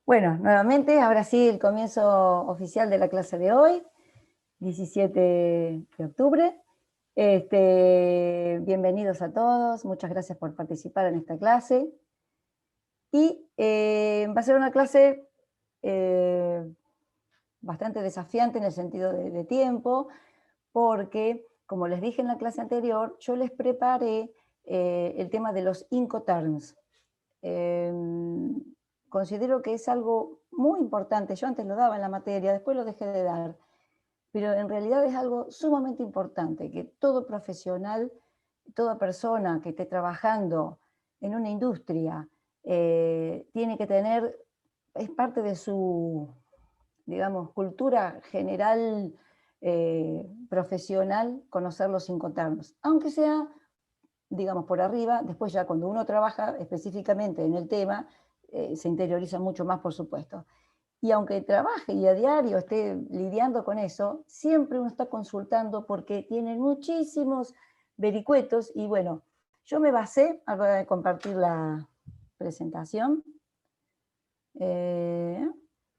Bueno, nuevamente, ahora sí, el comienzo oficial de la clase de hoy, 17 de octubre. Bienvenidos a todos, muchas gracias por participar en esta clase. Y va a ser una clase bastante desafiante en el sentido de tiempo, porque, como les dije en la clase anterior, yo les preparé el tema de los Incoterms. Considero que es algo muy importante. Yo antes lo daba en la materia, después lo dejé de dar, pero en realidad es algo sumamente importante, que todo profesional, toda persona que esté trabajando en una industria, tiene que tener, es parte de su, digamos, cultura general profesional, conocer los Incoterms, aunque sea, digamos, por arriba. Después ya cuando uno trabaja específicamente en el tema, se interioriza mucho más, por supuesto. Y aunque trabaje y a diario esté lidiando con eso, siempre uno está consultando porque tienen muchísimos vericuetos. Y bueno, yo me basé, ahora voy a compartir la presentación.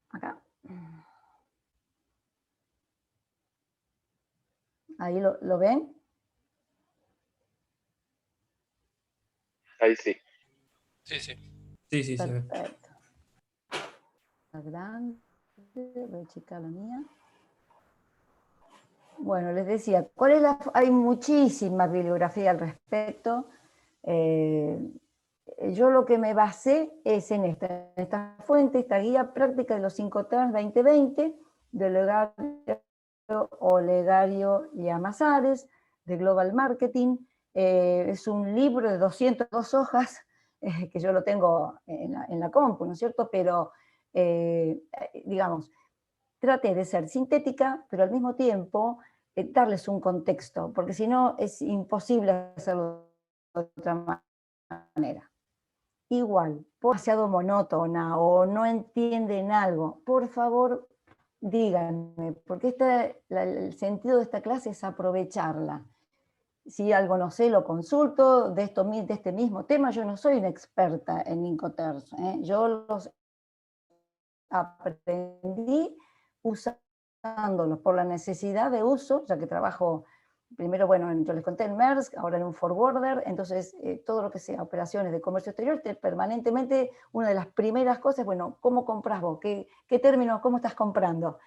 Acá. Ahí lo ven. Ahí sí. Sí, sí. Sí, se ve. Perfecto. Está grande, voy a checar la mía. Bueno, les decía, hay muchísima bibliografía al respecto. Yo lo que me basé es en esta fuente, esta guía práctica de los Incoterms 2020, de Olegario Llamazares, de Global Marketing. Es un libro de 202 hojas, que yo lo tengo en la compu, ¿no es cierto? Pero, digamos, traté de ser sintética, pero al mismo tiempo darles un contexto, porque si no es imposible hacerlo de otra manera. Igual, demasiado monótona o no entienden algo, por favor díganme, porque el sentido de esta clase es aprovecharla. Si algo no sé, lo consulto. De este mismo tema, yo no soy una experta en Incoterms, yo los aprendí usándolos por la necesidad de uso, ya que trabajo primero, bueno, yo les conté en Maersk, ahora en un forwarder. Entonces todo lo que sea operaciones de comercio exterior, permanentemente una de las primeras cosas es, bueno, ¿cómo compras vos? ¿Qué términos, cómo estás comprando?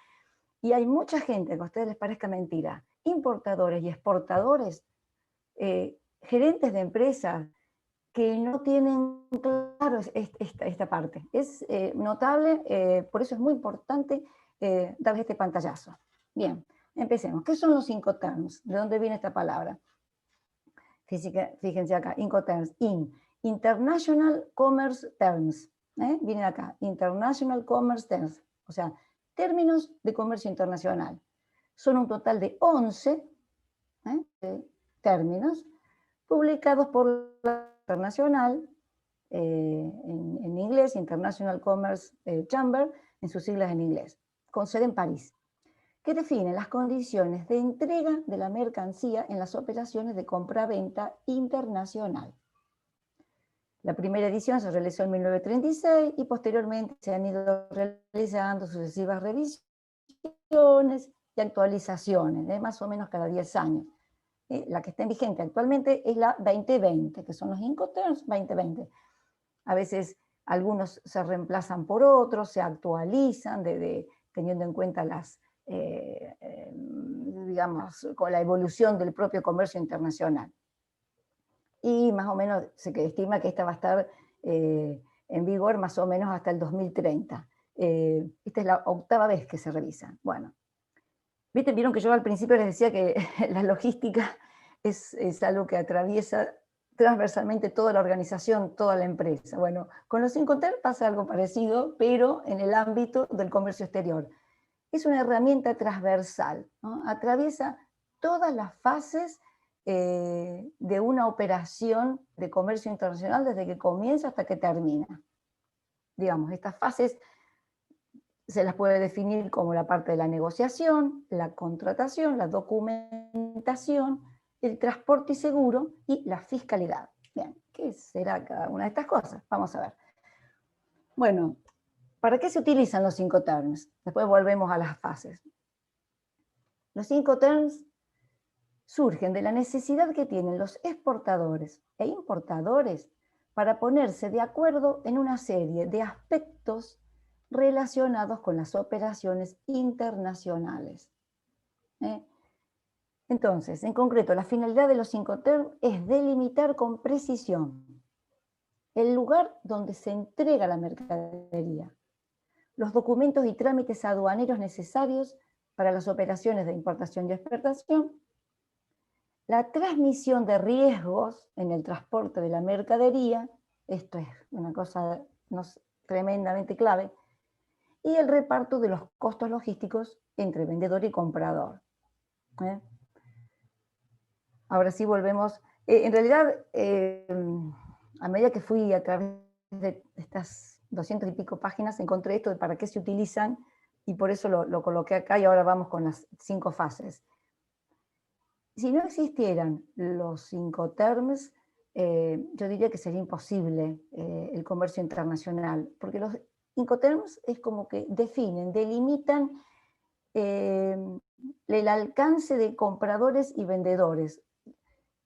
Y hay mucha gente, que a ustedes les parezca mentira, importadores y exportadores, gerentes de empresas, que no tienen claro esta parte. Es notable, por eso es muy importante darles este pantallazo. Bien, empecemos. ¿Qué son los Incoterms? ¿De dónde viene esta palabra? Fíjense acá, Incoterms, International Commerce Terms. Viene acá, International Commerce Terms, o sea, términos de comercio internacional. Son un total de 11 términos publicados por la Internacional, en inglés, International Commerce Chamber, en sus siglas en inglés, con sede en París, que define las condiciones de entrega de la mercancía en las operaciones de compra-venta internacional. La primera edición se realizó en 1936 y posteriormente se han ido realizando sucesivas revisiones y actualizaciones, más o menos cada 10 años. La que está en vigente actualmente es la 2020, que son los Incoterms 2020. A veces algunos se reemplazan por otros, se actualizan teniendo en cuenta digamos, con la evolución del propio comercio internacional. Y más o menos se estima que esta va a estar en vigor más o menos hasta el 2030. Esta es la 8ª vez que se revisa. Bueno, vieron que yo al principio les decía que la logística es algo que atraviesa transversalmente toda la organización, toda la empresa. Bueno, con los Incoterms pasa algo parecido, pero en el ámbito del comercio exterior. Es una herramienta transversal, ¿no? Atraviesa todas las fases de una operación de comercio internacional, desde que comienza hasta que termina. Digamos, estas fases se las puede definir como la parte de la negociación, la contratación, la documentación, el transporte y seguro y la fiscalidad. Bien, ¿qué será cada una de estas cosas? Vamos a ver. Bueno, ¿Para qué se utilizan los Incoterms? Después volvemos a las fases. Los Incoterms surgen de la necesidad que tienen los exportadores e importadores para ponerse de acuerdo en una serie de aspectos relacionados con las operaciones internacionales. Entonces, en concreto, la finalidad de los Incoterms es delimitar con precisión el lugar donde se entrega la mercadería, los documentos y trámites aduaneros necesarios para las operaciones de importación y exportación, la transmisión de riesgos en el transporte de la mercadería, esto es una cosa tremendamente clave, y el reparto de los costos logísticos entre vendedor y comprador. Ahora sí volvemos. En realidad, a medida que fui a través de estas 200 y pico páginas, encontré esto de para qué se utilizan, y por eso lo coloqué acá, y ahora vamos con las 5 fases. Si no existieran los Incoterms, yo diría que sería imposible el comercio internacional, porque los Incoterms es como que definen, delimitan el alcance de compradores y vendedores,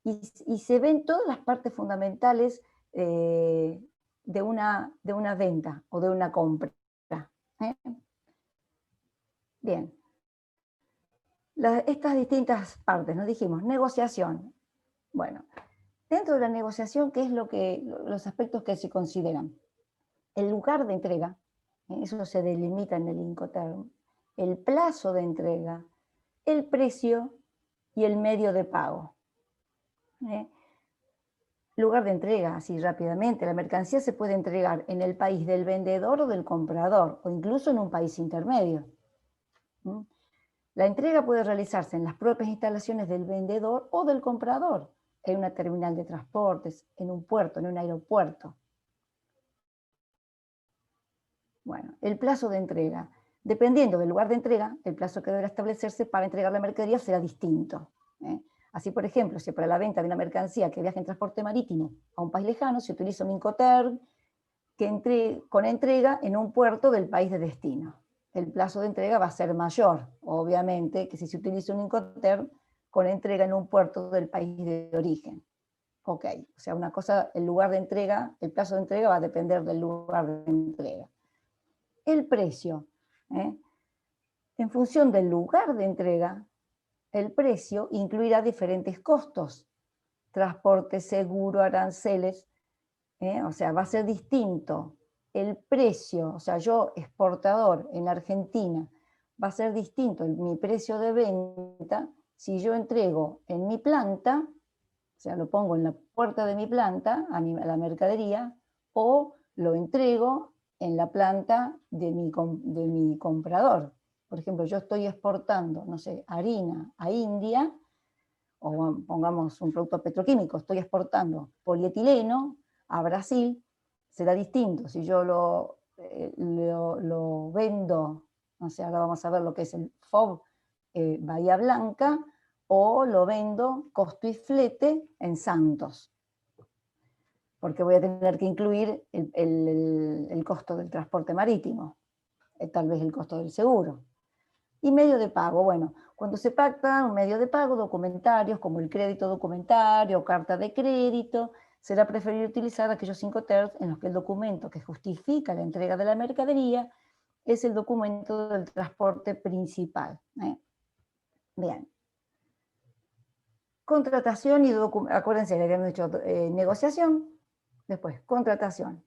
y se ven todas las partes fundamentales de una venta o de una compra. Bien. Estas distintas partes, nos dijimos, negociación. Bueno, dentro de la negociación, ¿qué es los aspectos que se consideran? El lugar de entrega, eso se delimita en el Incoterm, el plazo de entrega, el precio y el medio de pago. Lugar de entrega, así rápidamente, la mercancía se puede entregar en el país del vendedor o del comprador, o incluso en un país intermedio. La entrega puede realizarse en las propias instalaciones del vendedor o del comprador, en una terminal de transportes, en un puerto, en un aeropuerto. Bueno, el plazo de entrega. Dependiendo del lugar de entrega, el plazo que deberá establecerse para entregar la mercadería será distinto. Así, por ejemplo, si para la venta de una mercancía que viaja en transporte marítimo a un país lejano, se utiliza un Incoterm con entrega en un puerto del país de destino. El plazo de entrega va a ser mayor, obviamente, que si se utiliza un Incoterm con entrega en un puerto del país de origen. Ok, o sea, una cosa, el lugar de entrega, el plazo de entrega va a depender del lugar de entrega. El precio. En función del lugar de entrega, el precio incluirá diferentes costos, transporte, seguro, aranceles, o sea, va a ser distinto. El precio, o sea, yo exportador en Argentina, va a ser distinto mi precio de venta si yo entrego en mi planta, o sea, lo pongo en la puerta de mi planta, a la mercadería, o lo entrego en la planta de mi comprador. Por ejemplo, yo estoy exportando, no sé, harina a India, o pongamos un producto petroquímico, estoy exportando polietileno a Brasil, será distinto. Si yo lo vendo, no sé, ahora vamos a ver lo que es el FOB Bahía Blanca, o lo vendo costo y flete en Santos, porque voy a tener que incluir el costo del transporte marítimo, tal vez el costo del seguro. Y medio de pago, bueno, cuando se pacta un medio de pago, documentarios como el crédito documentario o carta de crédito, será preferible utilizar aquellos Incoterms en los que el documento que justifica la entrega de la mercadería es el documento del transporte principal. Bien. Contratación y acuérdense, le habíamos dicho negociación, después contratación.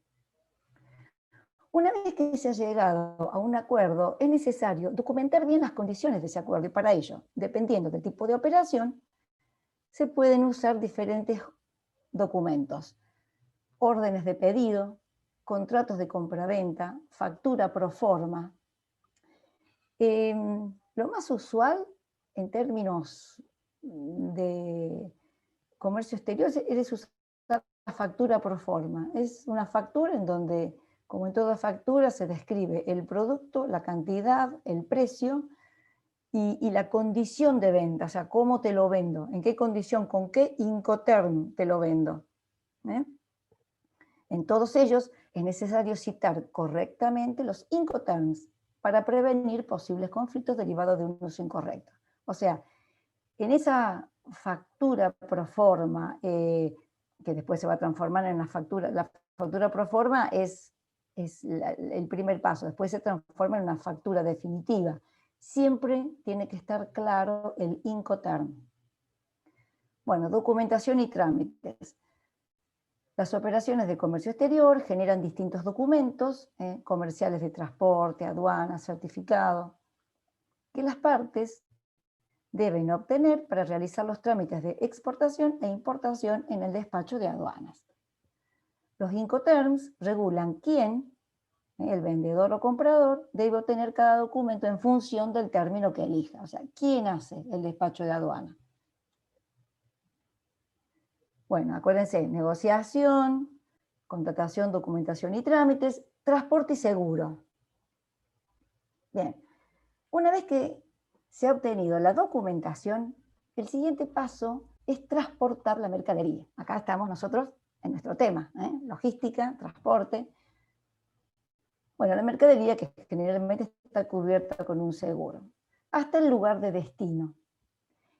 Una vez que se ha llegado a un acuerdo, es necesario documentar bien las condiciones de ese acuerdo, y para ello, dependiendo del tipo de operación, se pueden usar diferentes documentos: órdenes de pedido, contratos de compraventa, factura pro forma. Lo más usual en términos de comercio exterior es usar la factura pro forma. Es una factura en donde, como en toda factura, se describe el producto, la cantidad, el precio y la condición de venta, o sea, cómo te lo vendo, en qué condición, con qué Incoterm te lo vendo. En todos ellos es necesario citar correctamente los Incoterms para prevenir posibles conflictos derivados de un uso incorrecto. O sea, en esa factura proforma, que después se va a transformar en una factura, la factura proforma es el primer paso, después se transforma en una factura definitiva. Siempre tiene que estar claro el Incoterm. Bueno, documentación y trámites. Las operaciones de comercio exterior generan distintos documentos, comerciales de transporte, aduana, certificado, que las partes deben obtener para realizar los trámites de exportación e importación en el despacho de aduanas. Los Incoterms regulan quién, el vendedor o comprador, debe obtener cada documento en función del término que elija. O sea, ¿quién hace el despacho de aduana? Bueno, acuérdense, negociación, contratación, documentación y trámites, transporte y seguro. Bien, una vez que se ha obtenido la documentación, el siguiente paso es transportar la mercadería. Acá estamos nosotros en nuestro tema, logística, transporte. Bueno, la mercadería que generalmente está cubierta con un seguro, hasta el lugar de destino.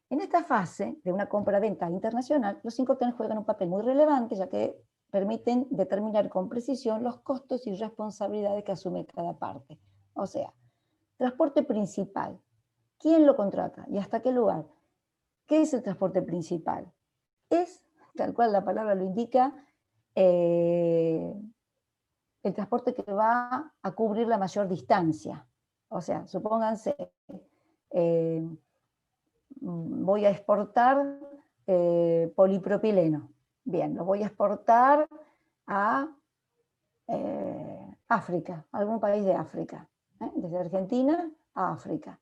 En esta fase de una compra-venta internacional, los Incoterms juegan un papel muy relevante, ya que permiten determinar con precisión los costos y responsabilidades que asume cada parte. O sea, transporte principal. ¿Quién lo contrata y hasta qué lugar? ¿Qué es el transporte principal? Es, tal cual la palabra lo indica, el transporte que va a cubrir la mayor distancia. O sea, supónganse, voy a exportar polipropileno. Bien, lo voy a exportar a África, algún país de África, desde Argentina a África.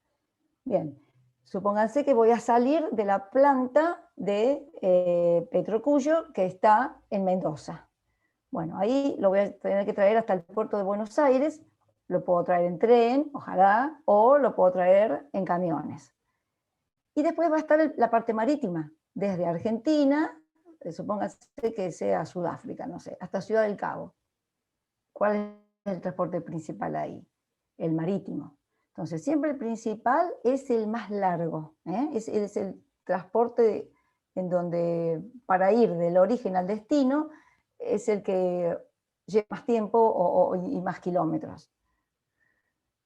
Bien, supónganse que voy a salir de la planta de Petrocuyo que está en Mendoza. Bueno, ahí lo voy a tener que traer hasta el puerto de Buenos Aires, lo puedo traer en tren, ojalá, o lo puedo traer en camiones. Y después va a estar la parte marítima, desde Argentina, supóngase que sea Sudáfrica, no sé, hasta Ciudad del Cabo. ¿Cuál es el transporte principal ahí? El marítimo. Entonces, siempre el principal es el más largo, es el transporte en donde, para ir del origen al destino, es el que lleva más tiempo y más kilómetros.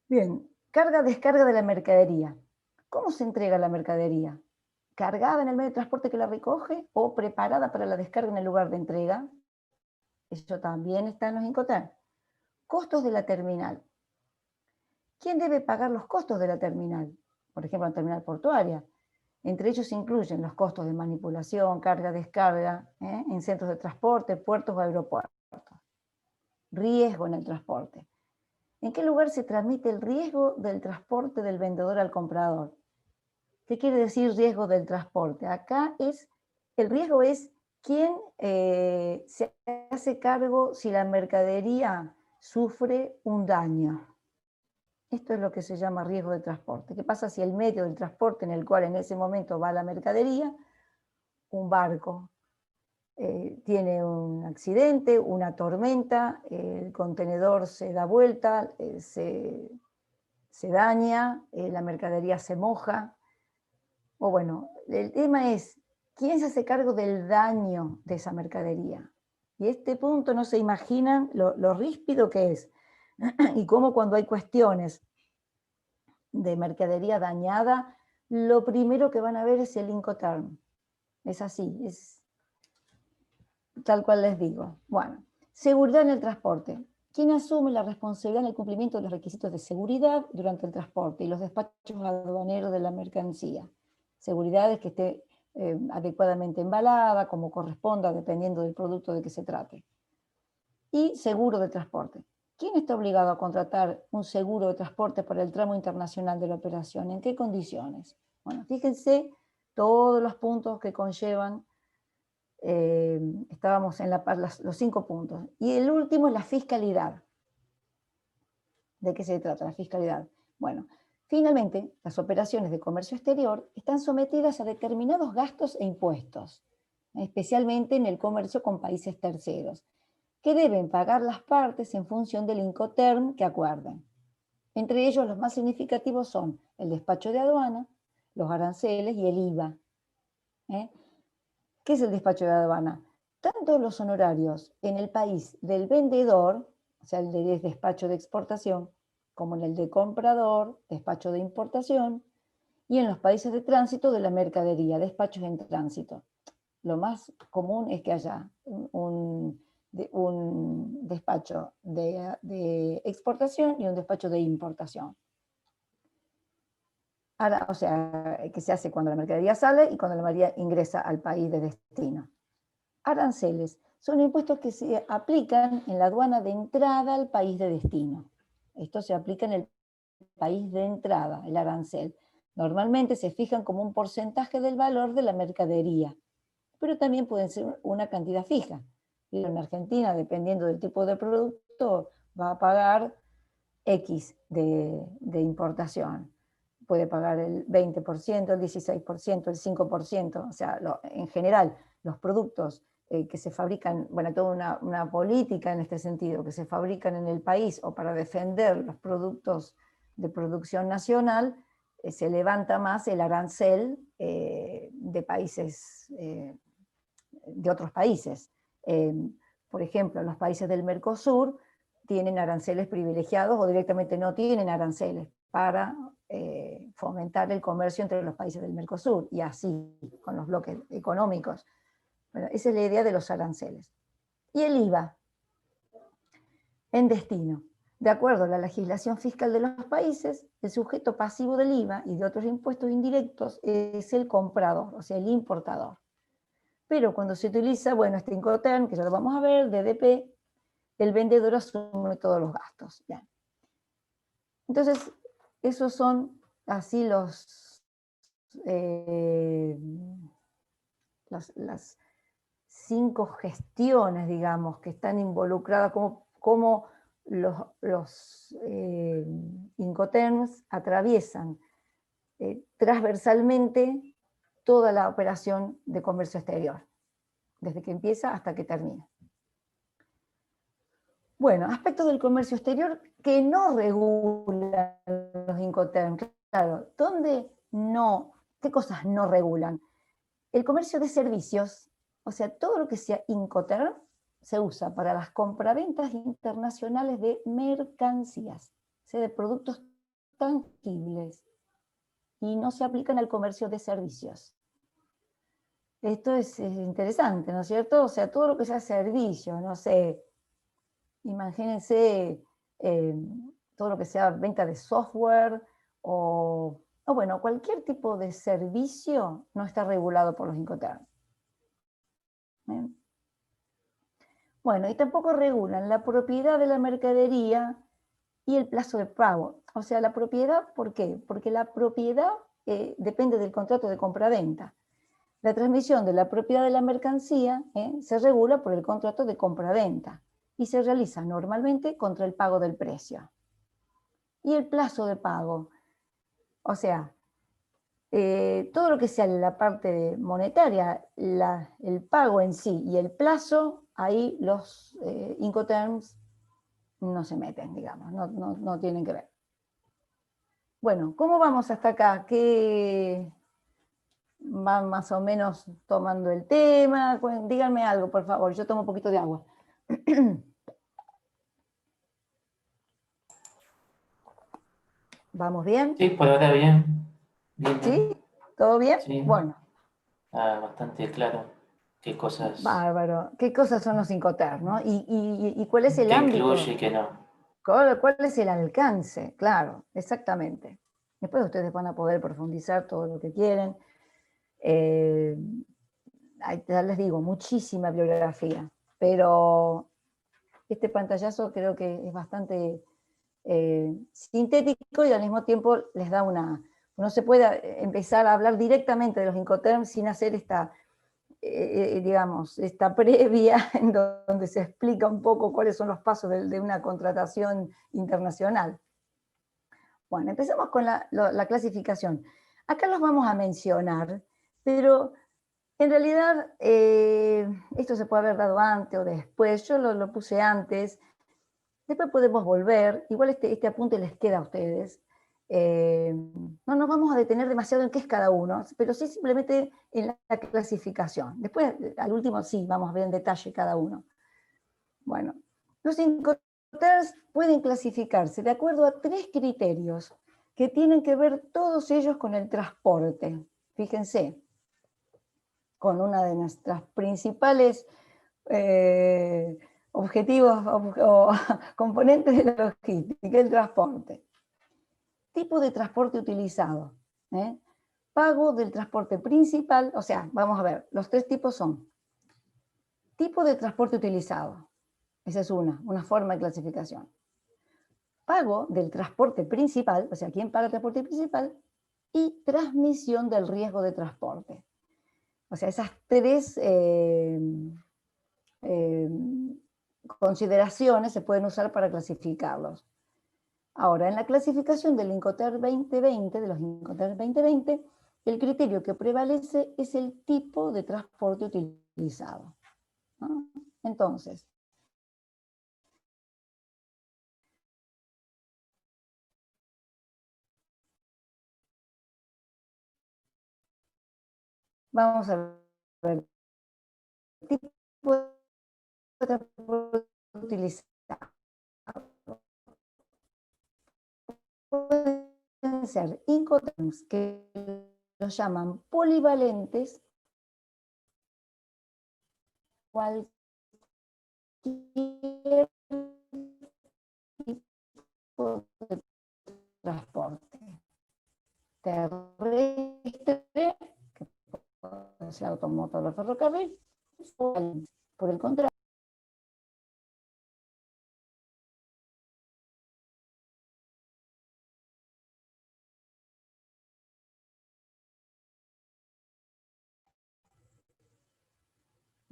Bien, carga-descarga de la mercadería. ¿Cómo se entrega la mercadería? ¿Cargada en el medio de transporte que la recoge o preparada para la descarga en el lugar de entrega? Eso también está en los Incoterms. Costos de la terminal. ¿Quién debe pagar los costos de la terminal? Por ejemplo, la terminal portuaria. Entre ellos se incluyen los costos de manipulación, carga, descarga, en centros de transporte, puertos o aeropuertos. Riesgo en el transporte. ¿En qué lugar se transmite el riesgo del transporte del vendedor al comprador? ¿Qué quiere decir riesgo del transporte? Acá el riesgo es quién se hace cargo si la mercadería sufre un daño. Esto es lo que se llama riesgo de transporte. ¿Qué pasa si el medio del transporte en el cual en ese momento va la mercadería, un barco, tiene un accidente, una tormenta, el contenedor se da vuelta, se daña, la mercadería se moja? O bueno, el tema es, ¿quién se hace cargo del daño de esa mercadería? Y este punto no se imaginan lo ríspido que es. Y cómo cuando hay cuestiones de mercadería dañada, lo primero que van a ver es el Incoterm. Es así, es tal cual les digo. Bueno, seguridad en el transporte. ¿Quién asume la responsabilidad en el cumplimiento de los requisitos de seguridad durante el transporte y los despachos aduaneros de la mercancía? Seguridad es que esté adecuadamente embalada, como corresponda, dependiendo del producto de que se trate. Y seguro de transporte. ¿Quién está obligado a contratar un seguro de transporte para el tramo internacional de la operación? ¿En qué condiciones? Bueno, fíjense todos los puntos que conllevan, estábamos en los 5 puntos. Y el último es la fiscalidad. ¿De qué se trata la fiscalidad? Bueno, finalmente, las operaciones de comercio exterior están sometidas a determinados gastos e impuestos, especialmente en el comercio con países terceros. que deben pagar las partes en función del Incoterm que acuerden. Entre ellos los más significativos son el despacho de aduana, los aranceles y el IVA. ¿Qué es el despacho de aduana? Tanto los honorarios en el país del vendedor, o sea, el de despacho de exportación, como en el de comprador, despacho de importación, y en los países de tránsito de la mercadería, despachos en tránsito. Lo más común es que haya un despacho de exportación y un despacho de importación. Ahora, o sea, que se hace cuando la mercadería sale y cuando la mercadería ingresa al país de destino. Aranceles son impuestos que se aplican en la aduana de entrada al país de destino. Esto se aplica en el país de entrada, el arancel. Normalmente se fijan como un porcentaje del valor de la mercadería, pero también pueden ser una cantidad fija. En Argentina, dependiendo del tipo de producto, va a pagar X de importación. Puede pagar el 20%, el 16%, el 5%, o sea, en general, los productos que se fabrican, bueno, toda una política en este sentido, que se fabrican en el país o para defender los productos de producción nacional, se levanta más el arancel de países, de otros países. Por ejemplo, los países del Mercosur tienen aranceles privilegiados o directamente no tienen aranceles para fomentar el comercio entre los países del Mercosur y así con los bloques económicos. Bueno, esa es la idea de los aranceles. Y el IVA en destino. De acuerdo a la legislación fiscal de los países, el sujeto pasivo del IVA y de otros impuestos indirectos es el comprador, o sea, el importador. Pero cuando se utiliza, bueno, este Incoterm, que ya lo vamos a ver, DDP, el vendedor asume todos los gastos. Bien. Entonces, esos son así las 5 gestiones, digamos, que están involucradas, como los Incoterms atraviesan transversalmente toda la operación de comercio exterior, desde que empieza hasta que termina. Bueno, aspectos del comercio exterior que no regulan los Incoterms. Claro, ¿qué cosas no regulan? El comercio de servicios, o sea, todo lo que sea Incoterm, se usa para las compraventas internacionales de mercancías, o sea, de productos tangibles, y no se aplican al comercio de servicios. Esto es interesante, ¿no es cierto? O sea, todo lo que sea servicio, no sé, imagínense todo lo que sea venta de software o bueno, cualquier tipo de servicio no está regulado por los Incoterms. Bueno, y tampoco regulan la propiedad de la mercadería y el plazo de pago. O sea, la propiedad, ¿por qué? Porque la propiedad depende del contrato de compra-venta. La transmisión de la propiedad de la mercancía se regula por el contrato de compra-venta y se realiza normalmente contra el pago del precio. Y el plazo de pago, o sea, todo lo que sea la parte monetaria, el pago en sí y el plazo, ahí los Incoterms no se meten, digamos, no tienen que ver. Bueno, ¿cómo vamos hasta acá? ¿Qué van más o menos tomando el tema? Díganme algo, por favor, yo tomo un poquito de agua. ¿Vamos bien? Sí, por ahora bien. Bien, ¿Sí? bien. ¿Todo bien? Sí, Bueno. bastante claro qué cosas, Bárbaro. ¿Qué cosas son los Incoterms, no? ¿Y cuál es el qué ámbito? incluye y qué no. ¿Cuál es el alcance? Claro, exactamente. Después ustedes van a poder profundizar todo lo que quieren. Ya les digo, muchísima bibliografía, pero este pantallazo creo que es bastante sintético y al mismo tiempo les da no se puede empezar a hablar directamente de los Incoterms sin hacer digamos, esta previa en donde se explica un poco cuáles son los pasos de una contratación internacional. Bueno, empezamos con la clasificación. Acá los vamos a mencionar, pero En realidad, esto se puede haber dado antes o después, yo lo puse antes, después podemos volver, igual este apunte les queda a ustedes. No nos vamos a detener demasiado en qué es cada uno, pero sí simplemente en la clasificación. Después, al último, sí, vamos a ver en detalle cada uno. Bueno, los Incoterms pueden clasificarse de acuerdo a 3 criterios que tienen que ver todos ellos con el transporte. Fíjense, con una de nuestras principales objetivos o componentes de la logística, el transporte. Tipo de transporte utilizado. Pago del transporte principal, o sea, vamos a ver, los 3 tipos son tipo de transporte utilizado. Esa es una forma de clasificación. Pago del transporte principal, o sea, ¿quién paga el transporte principal? Y transmisión del riesgo de transporte. O sea, esas 3 consideraciones se pueden usar para clasificarlos. Ahora, en la clasificación del Incoterm 2020, de los Incoterm 2020, el criterio que prevalece es el tipo de transporte utilizado, ¿no? Entonces, vamos a ver el tipo de transporte utilizado. Pueden ser Incoterms que los llaman polivalentes, cualquier tipo de transporte terrestre, que puede ser automotor o ferrocarril, por el contrario.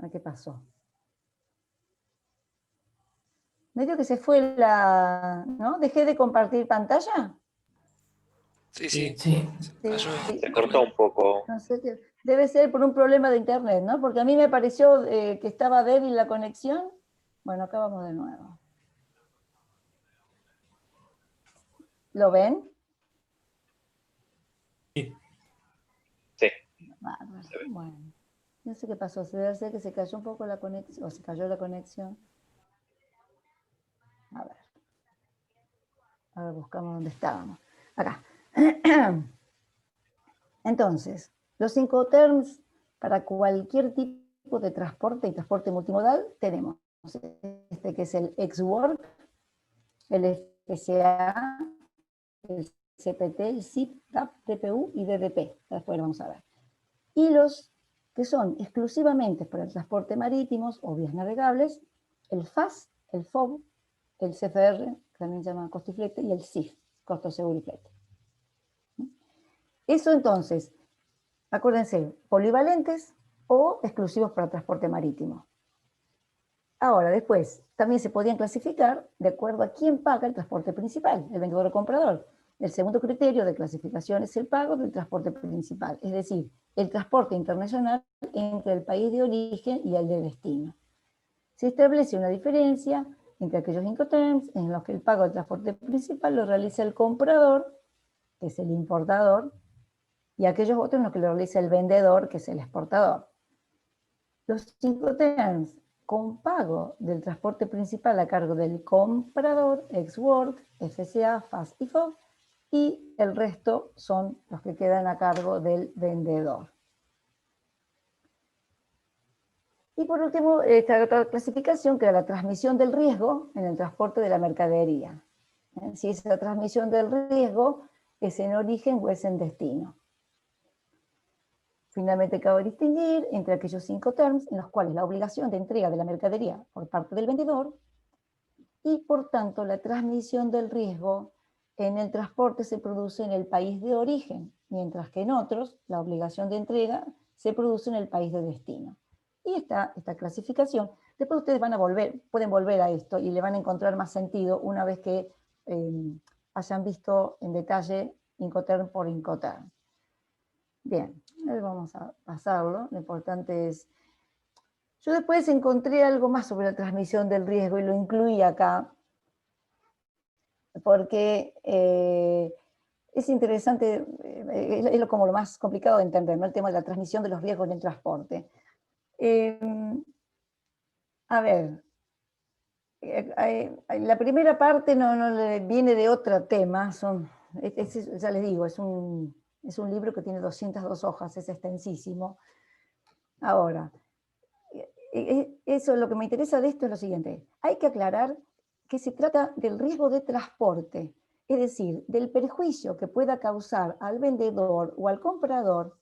¿Qué pasó? Medio que se fue ¿no? ¿Dejé de compartir pantalla? Sí, sí. Sí. Se cortó un poco. No sé, debe ser por un problema de internet, ¿no? Porque a mí me pareció que estaba débil la conexión. Bueno, acá vamos de nuevo. ¿Lo ven? Sí. Sí. Bueno, no sé qué pasó. Debe ser que se cayó un poco la conexión, o se cayó la conexión. A ver, buscamos dónde estábamos. Acá. Entonces, los Incoterms para cualquier tipo de transporte y transporte multimodal tenemos este que es el ex-work, el FCA, el CPT, el SIP, TAP, TPU y DDP. Después vamos a ver. Y los que son exclusivamente para el transporte marítimo o vías navegables, el FAS, el FOB, el CFR, que también se llama costo y flete, y el CIF, costo, seguro y flete. Eso entonces, acuérdense, polivalentes o exclusivos para transporte marítimo. Ahora, después, también se podían clasificar de acuerdo a quién paga el transporte principal, el vendedor o comprador. El segundo criterio de clasificación es el pago del transporte principal, es decir, el transporte internacional entre el país de origen y el de destino. Se establece una diferencia entre aquellos Incoterms en los que el pago del transporte principal lo realiza el comprador, que es el importador, y aquellos otros en los que lo realiza el vendedor, que es el exportador. Los Incoterms con pago del transporte principal a cargo del comprador, ex-work, FCA, FAS y FOB, y el resto son los que quedan a cargo del vendedor. Y por último, esta otra clasificación, que era la transmisión del riesgo en el transporte de la mercadería. Si esa transmisión del riesgo es en origen o es en destino. Finalmente, cabe distinguir entre aquellos Incoterms en los cuales la obligación de entrega de la mercadería por parte del vendedor y, por tanto, la transmisión del riesgo en el transporte se produce en el país de origen, mientras que en otros la obligación de entrega se produce en el país de destino. Y esta clasificación, después ustedes pueden volver a esto y le van a encontrar más sentido una vez que hayan visto en detalle Incoterm por Incoterm. Bien, vamos a pasarlo. Lo importante es... Yo después encontré algo más sobre la transmisión del riesgo y lo incluí acá, porque es interesante, es como lo más complicado de entender, ¿no? El tema de la transmisión de los riesgos en el transporte. A ver, la primera parte viene de otro tema, ya les digo, es un libro que tiene 202 hojas, es extensísimo. Ahora, eso, lo que me interesa de esto es lo siguiente, hay que aclarar que se trata del riesgo de transporte, es decir, del perjuicio que pueda causar al vendedor o al comprador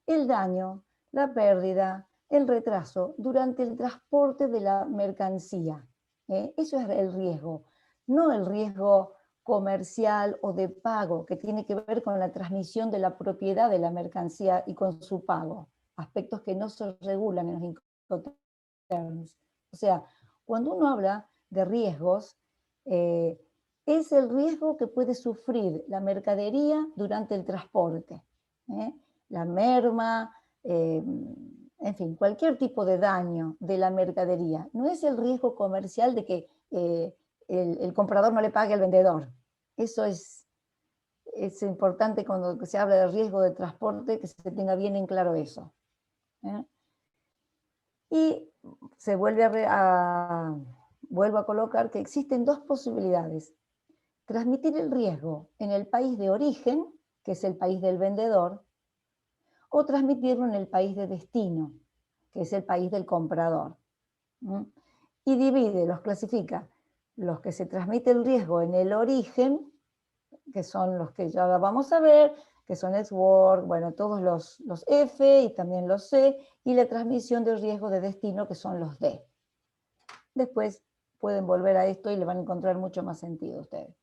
el daño, la pérdida, el retraso durante el transporte de la mercancía. Eso es el riesgo, no el riesgo comercial o de pago, que tiene que ver con la transmisión de la propiedad de la mercancía y con su pago, aspectos que no se regulan en los Incoterms. O sea, cuando uno habla de riesgos, es el riesgo que puede sufrir la mercadería durante el transporte. La merma, en fin, cualquier tipo de daño de la mercadería. No es el riesgo comercial de que el comprador no le pague al vendedor. Eso es importante cuando se habla de riesgo de transporte, que se tenga bien en claro eso. Y se vuelvo a colocar que existen dos posibilidades. Transmitir el riesgo en el país de origen, que es el país del vendedor, o transmitirlo en el país de destino, que es el país del comprador. Y los clasifica, los que se transmite el riesgo en el origen, que son los que ya vamos a ver, que son el SWORD, bueno, todos los F y también los C, y la transmisión del riesgo de destino, que son los D. Después pueden volver a esto y le van a encontrar mucho más sentido a ustedes.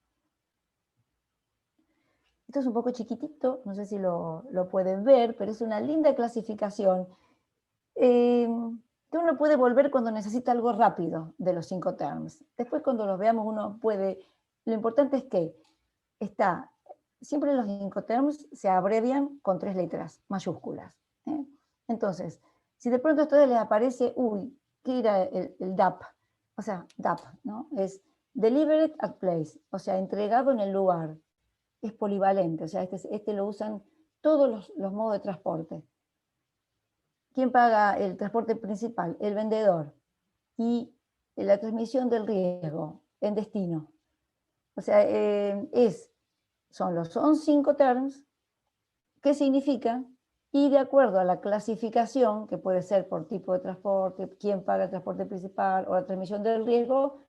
Esto es un poco chiquitito, no sé si lo pueden ver, pero es una linda clasificación. Uno puede volver cuando necesita algo rápido de los Incoterms. Después cuando los veamos uno puede... Lo importante es que siempre los Incoterms se abrevian con 3 letras mayúsculas. Entonces, si de pronto a ustedes les aparece, ¿qué era el DAP? O sea, DAP, ¿no? Es Delivered at Place, o sea, entregado en el lugar. Es polivalente, o sea, este lo usan todos los modos de transporte. ¿Quién paga el transporte principal? El vendedor. Y la transmisión del riesgo en destino. O sea, son 5 terms. ¿Qué significa? Y de acuerdo a la clasificación, que puede ser por tipo de transporte, quién paga el transporte principal o la transmisión del riesgo,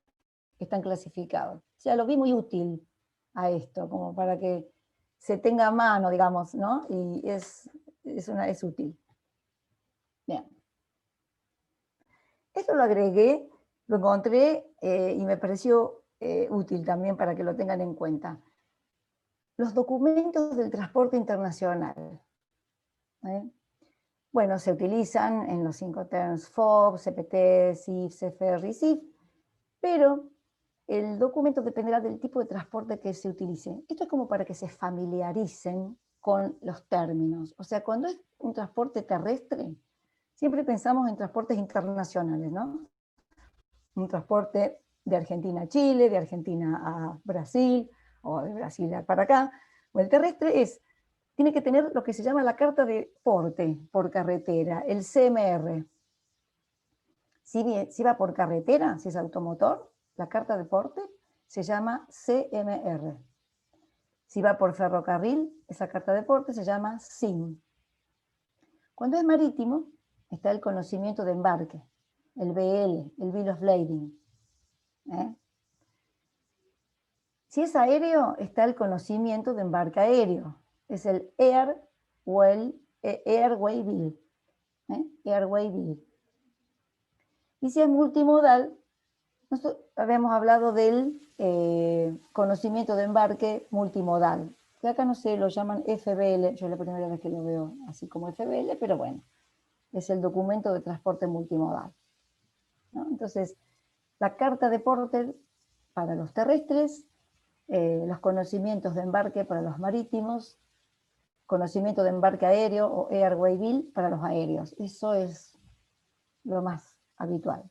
están clasificados. O sea, lo vi muy útil a esto, como para que se tenga a mano, digamos, ¿no? Y es útil. Bien. Esto lo agregué, lo encontré y me pareció útil también para que lo tengan en cuenta. Los documentos del transporte internacional. Bueno, se utilizan en los Incoterms FOB, CPT, CIF, CFR y CIF, pero el documento dependerá del tipo de transporte que se utilice. Esto es como para que se familiaricen con los términos. O sea, cuando es un transporte terrestre, siempre pensamos en transportes internacionales, ¿no? Un transporte de Argentina a Chile, de Argentina a Brasil, o de Brasil para acá. O el terrestre tiene que tener lo que se llama la carta de porte por carretera, el CMR. Si va por carretera, si es automotor, la carta de porte se llama CMR. Si va por ferrocarril, esa carta de porte se llama SIM. Cuando es marítimo, está el conocimiento de embarque, el BL, el Bill of Lading. Si es aéreo, está el conocimiento de embarque aéreo. Es el Airway Bill. Airway Bill. Y si es multimodal, nosotros habíamos hablado del conocimiento de embarque multimodal, que acá no sé, lo llaman FBL, yo es la primera vez que lo veo así como FBL, pero bueno, es el documento de transporte multimodal, ¿no? Entonces, la carta de porte para los terrestres, los conocimientos de embarque para los marítimos, conocimiento de embarque aéreo o Airway Bill para los aéreos. Eso es lo más habitual.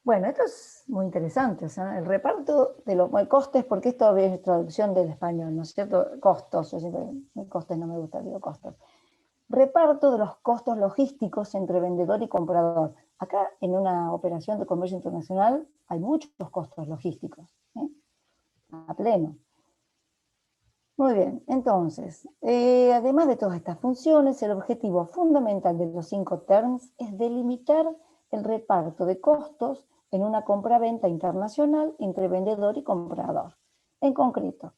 Bueno, esto es muy interesante, ¿no? El reparto de los costes, porque esto es traducción del español, ¿no es cierto? Costos, yo siempre, costes no me gusta, digo costos. Reparto de los costos logísticos entre vendedor y comprador. Acá, en una operación de comercio internacional, hay muchos costos logísticos, ¿eh? A pleno. Muy bien, entonces, además de todas estas funciones, el objetivo fundamental de los 5 terms es delimitar el reparto de costos en una compra-venta internacional entre vendedor y comprador. En concreto,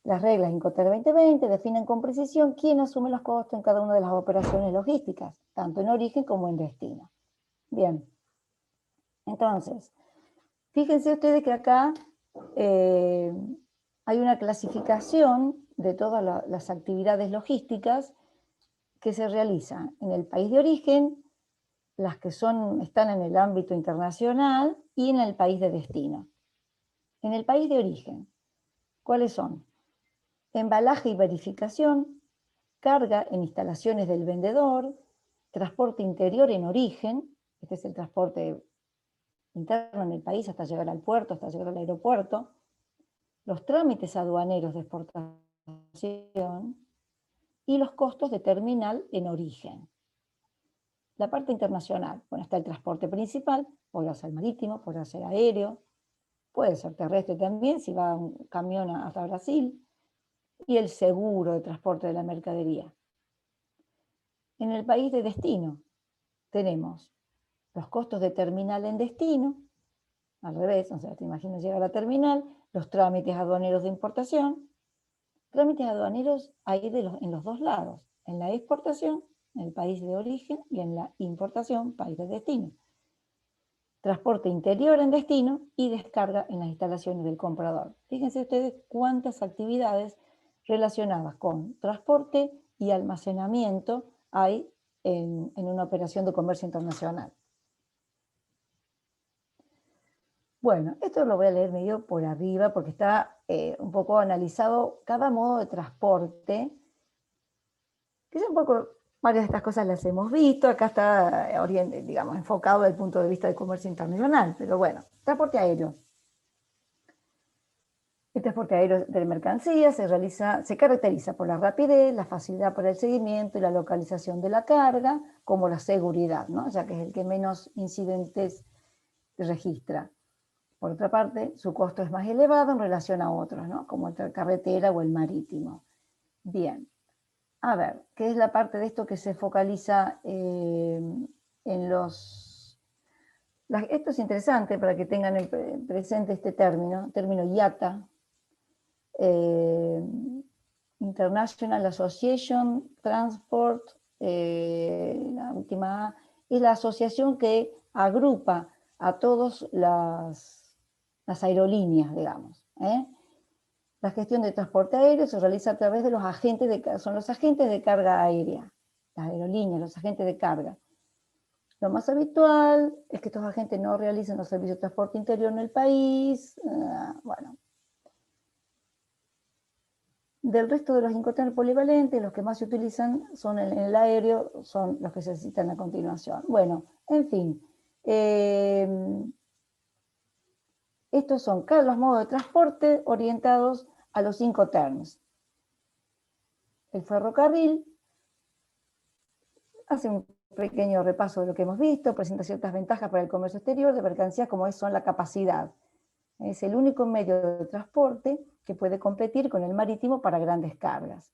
las reglas Incoterm 2020 definen con precisión quién asume los costos en cada una de las operaciones logísticas, tanto en origen como en destino. Bien, entonces, fíjense ustedes que acá hay una clasificación de todas las actividades logísticas que se realizan en el país de origen, las que están en el ámbito internacional y en el país de destino. En el país de origen, ¿cuáles son? Embalaje y verificación, carga en instalaciones del vendedor, transporte interior en origen, este es el transporte interno en el país hasta llegar al puerto, hasta llegar al aeropuerto, los trámites aduaneros de exportación y los costos de terminal en origen. La parte internacional, bueno, está el transporte principal, podrá ser marítimo, podrá ser aéreo, puede ser terrestre también, si va un camión hasta Brasil, y el seguro de transporte de la mercadería. En el país de destino tenemos los costos de terminal en destino, al revés, o sea, te imaginas llegar a la terminal, los trámites aduaneros de importación. Trámites aduaneros hay en los dos lados, en la exportación, en el país de origen, y en la importación, país de destino. Transporte interior en destino y descarga en las instalaciones del comprador. Fíjense ustedes cuántas actividades relacionadas con transporte y almacenamiento hay en una operación de comercio internacional. Bueno, esto lo voy a leer medio por arriba porque está un poco analizado cada modo de transporte, que es un poco, varias de estas cosas las hemos visto, acá está, digamos, enfocado desde el punto de vista del comercio internacional, pero bueno, transporte aéreo. El transporte aéreo de mercancías se caracteriza por la rapidez, la facilidad para el seguimiento y la localización de la carga, como la seguridad, ¿no? Ya que es el que menos incidentes registra. Por otra parte, su costo es más elevado en relación a otros, ¿no? Como el carretera o el marítimo. Bien, a ver, ¿qué es la parte de esto que se focaliza en los... Esto es interesante para que tengan presente este término IATA, International Association Transport, la última A, es la asociación que agrupa a todas las aerolíneas, digamos. La gestión de transporte aéreo se realiza a través de los agentes son los agentes de carga aérea, las aerolíneas, los agentes de carga. Lo más habitual es que estos agentes no realicen los servicios de transporte interior en el país, bueno. Del resto de los Incoterm polivalentes, los que más se utilizan son en el aéreo, son los que se citan a continuación. Bueno, en fin. Estos son los modos de transporte orientados a los 5 terms. El ferrocarril hace un pequeño repaso de lo que hemos visto, presenta ciertas ventajas para el comercio exterior de mercancías como son la capacidad. Es el único medio de transporte que puede competir con el marítimo para grandes cargas.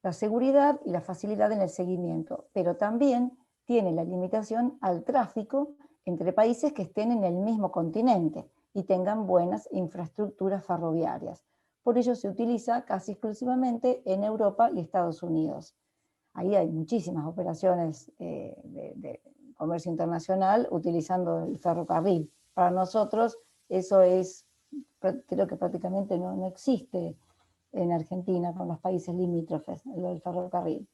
La seguridad y la facilidad en el seguimiento, pero también tiene la limitación al tráfico entre países que estén en el mismo continente y tengan buenas infraestructuras ferroviarias. Por ello se utiliza casi exclusivamente en Europa y Estados Unidos. Ahí hay muchísimas operaciones de comercio internacional utilizando el ferrocarril. Para nosotros eso creo que prácticamente no existe en Argentina con los países limítrofes, lo del ferrocarril.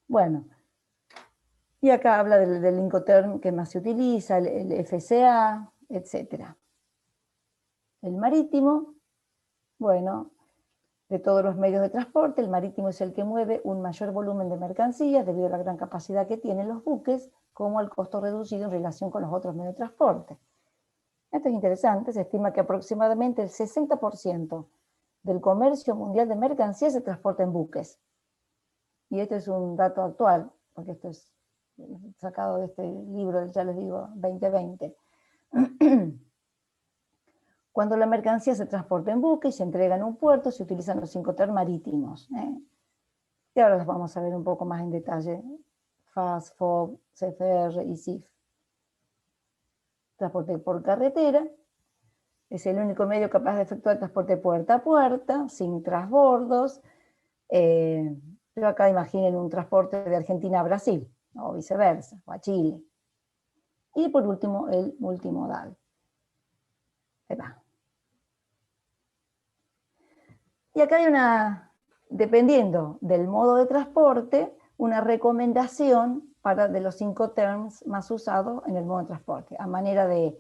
Bueno, y acá habla del Incoterm que más se utiliza, el FCA, etc. El marítimo, bueno, de todos los medios de transporte, el marítimo es el que mueve un mayor volumen de mercancías debido a la gran capacidad que tienen los buques, como al costo reducido en relación con los otros medios de transporte. Esto es interesante, se estima que aproximadamente el 60% del comercio mundial de mercancías se transporta en buques. Y este es un dato actual, porque esto es sacado de este libro, ya les digo, 2020. Cuando la mercancía se transporta en buque y se entrega en un puerto, se utilizan los Incoterms marítimos. Y ahora los vamos a ver un poco más en detalle. FAS, FOB, CFR y CIF. Transporte por carretera. Es el único medio capaz de efectuar transporte puerta a puerta, sin transbordos. Pero acá imaginen un transporte de Argentina a Brasil, o viceversa, o a Chile. Y por último, el multimodal. Ahí va. Y acá hay dependiendo del modo de transporte, una recomendación de los Incoterms más usados en el modo de transporte, a manera de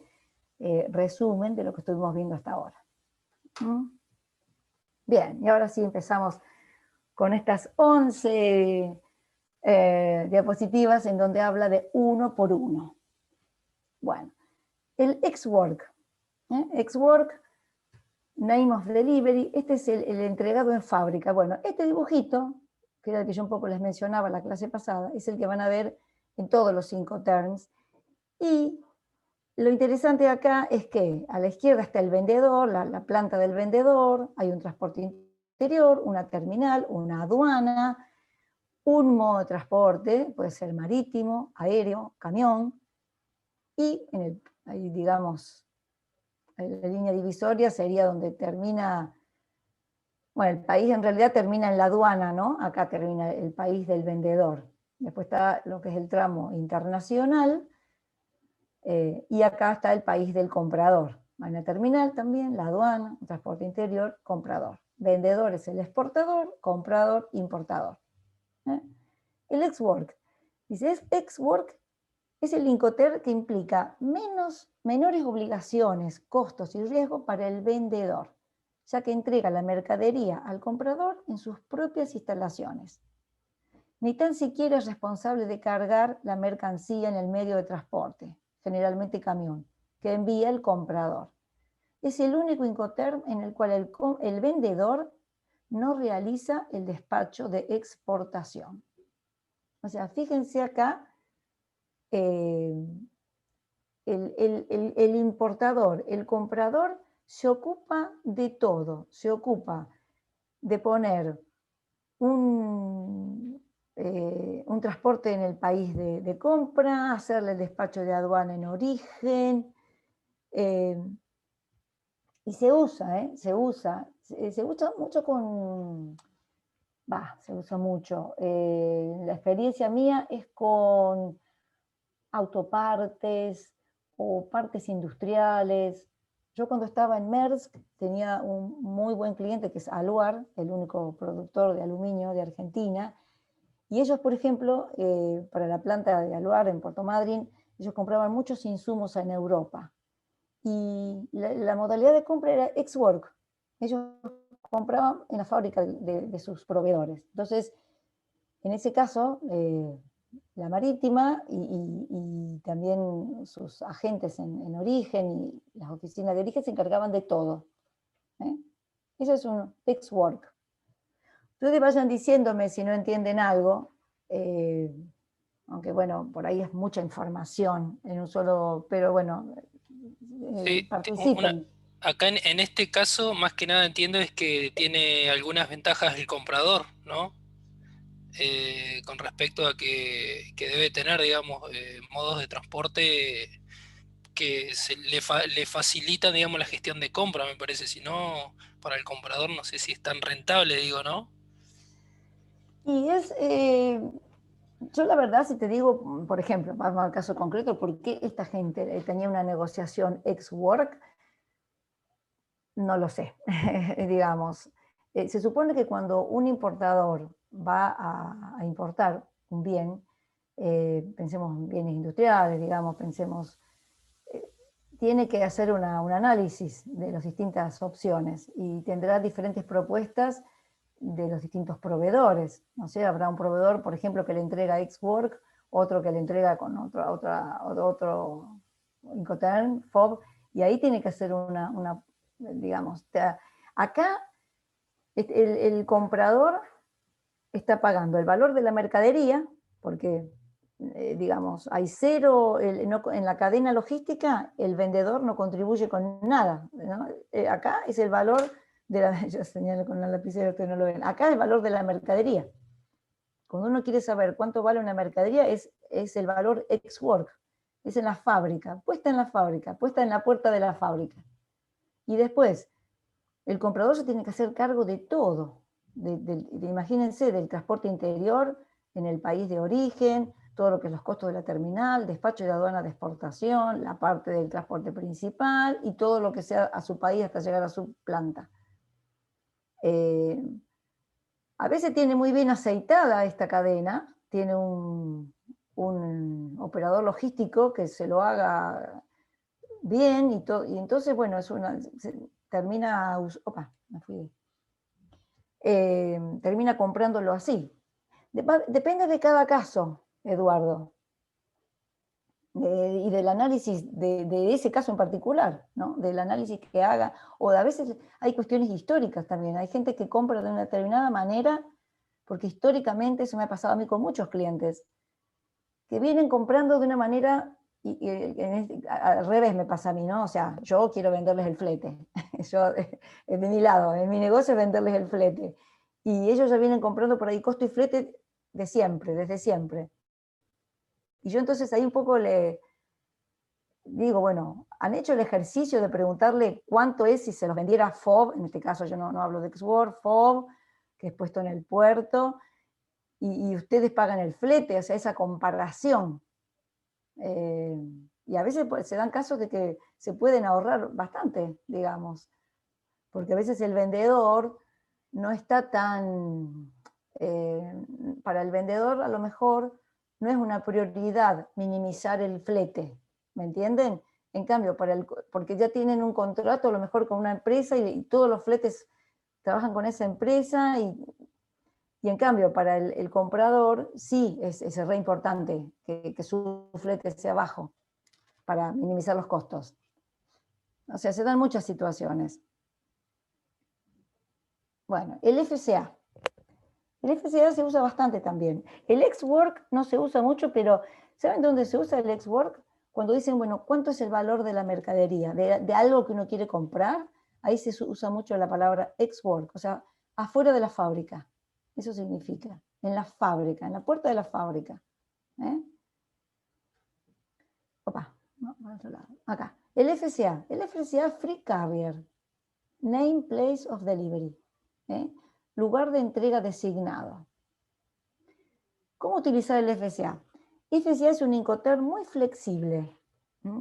resumen de lo que estuvimos viendo hasta ahora. Bien, y ahora sí empezamos con estas 11 diapositivas en donde habla de uno por uno. Bueno, el ex-work. Ex-work, name of delivery, este es el entregado en fábrica. Bueno, este dibujito, que era el que yo un poco les mencionaba en la clase pasada, es el que van a ver en todos los Incoterms. Y lo interesante acá es que a la izquierda está el vendedor, la planta del vendedor, hay un transporte interior, una terminal, una aduana, un modo de transporte, puede ser marítimo, aéreo, camión, y ahí digamos, la línea divisoria sería donde termina, bueno, el país en realidad termina en la aduana, ¿no? Acá termina el país del vendedor. Después está lo que es el tramo internacional, y acá está el país del comprador. Hay una terminal también, la aduana, transporte interior, comprador. Vendedor es el exportador, comprador, importador. El ex-work. Dice, ex-work es el Incoterm que implica menores obligaciones, costos y riesgos para el vendedor, ya que entrega la mercadería al comprador en sus propias instalaciones. Ni tan siquiera es responsable de cargar la mercancía en el medio de transporte, generalmente camión, que envía el comprador. Es el único Incoterm en el cual el vendedor no realiza el despacho de exportación. O sea, fíjense acá, el importador, el comprador, se ocupa de todo, se ocupa de poner un transporte en el país de compra, hacerle el despacho de aduana en origen, y se usa mucho se usa mucho. La experiencia mía es con autopartes o partes industriales. Yo cuando estaba en Maersk tenía un muy buen cliente que es Aluar, el único productor de aluminio de Argentina, y ellos, por ejemplo, para la planta de Aluar en Puerto Madryn, ellos compraban muchos insumos en Europa. Y la modalidad de compra era ex-work. Ellos compraban en la fábrica de sus proveedores. Entonces, en ese caso, la marítima y también sus agentes en origen y las oficinas de origen se encargaban de todo. Eso es un ex-work. Ustedes vayan diciéndome si no entienden algo, aunque bueno, por ahí es mucha información en un solo, pero bueno, Sí, participen. acá en este caso, más que nada entiendo es que tiene algunas ventajas el comprador, ¿no? Con respecto a que debe tener, digamos, modos de transporte que le facilitan, digamos, la gestión de compra, me parece. Si no, para el comprador no sé si es tan rentable, digo, ¿no? Y yo la verdad, si te digo, por ejemplo, vamos al caso concreto, ¿por qué esta gente tenía una negociación ex-work? No lo sé, digamos. Se supone que cuando un importador va a importar un bien, pensemos en bienes industriales, digamos, pensemos, tiene que hacer un análisis de las distintas opciones y tendrá diferentes propuestas de los distintos proveedores. No sé, habrá un proveedor, por ejemplo, que le entrega Xwork, otro que le entrega con otro Incoterm, FOB, y ahí tiene que hacer digamos, acá el comprador está pagando el valor de la mercadería, porque digamos, hay cero, en la cadena logística el vendedor no contribuye con nada, ¿no? Acá es el valor de la, yo señalo con la lapicera, ustedes no lo ven, acá es el valor de la mercadería. Cuando uno quiere saber cuánto vale una mercadería, es el valor ex-work, es en la fábrica, puesta en la puerta de la fábrica. Y después, el comprador se tiene que hacer cargo de todo, imagínense, del transporte interior en el país de origen, todo lo que es los costos de la terminal, despacho de aduana de exportación, la parte del transporte principal y todo lo que sea a su país hasta llegar a su planta. A veces tiene muy bien aceitada esta cadena, tiene un operador logístico que se lo haga bien y entonces, bueno, termina comprándolo así. Depende de cada caso, Eduardo, y del análisis de ese caso en particular, ¿no? Del análisis que haga, o a veces hay cuestiones históricas también, hay gente que compra de una determinada manera, porque históricamente, eso me ha pasado a mí con muchos clientes, que vienen comprando de una manera, y al revés me pasa a mí, ¿no? O sea, yo quiero venderles el flete, yo, de mi lado, en mi negocio es venderles el flete, y ellos ya vienen comprando por ahí costo y flete de siempre, desde siempre. Y yo entonces ahí un poco le digo, bueno, ¿han hecho el ejercicio de preguntarle cuánto es si se los vendiera FOB? En este caso yo no hablo de Xwork, FOB, que es puesto en el puerto, y ustedes pagan el flete, o sea, esa comparación. Y a veces se dan casos de que se pueden ahorrar bastante, digamos, porque a veces el vendedor no está tan... para el vendedor a lo mejor no es una prioridad minimizar el flete, ¿me entienden? En cambio, porque ya tienen un contrato a lo mejor con una empresa y todos los fletes trabajan con esa empresa y en cambio para el comprador sí es re importante que su flete sea bajo para minimizar los costos. O sea, se dan muchas situaciones. Bueno, el FCA. El FCA se usa bastante también. El Xwork no se usa mucho, pero ¿saben dónde se usa el Xwork? Cuando dicen, bueno, ¿cuánto es el valor de la mercadería? De algo que uno quiere comprar, ahí se usa mucho la palabra Xwork, o sea, afuera de la fábrica. Eso significa, en la fábrica, en la puerta de la fábrica. Opa, no, para otro lado. Acá. El FCA Free Carrier, Name Place of Delivery. Lugar de entrega designado. ¿Cómo utilizar el FCA? FCA es un Incoterm muy flexible,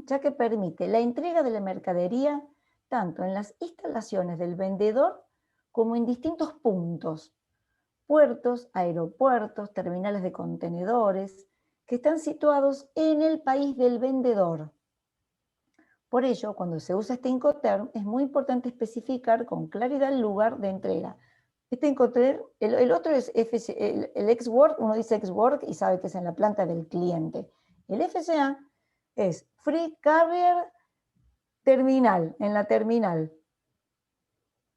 ya que permite la entrega de la mercadería tanto en las instalaciones del vendedor como en distintos puntos, puertos, aeropuertos, terminales de contenedores, que están situados en el país del vendedor. Por ello, cuando se usa este Incoterm, es muy importante especificar con claridad el lugar de entrega. Este Incoterm, el otro es el Xwork, uno dice Xwork y sabe que es en la planta del cliente. El FCA es Free Carrier Terminal, en la terminal.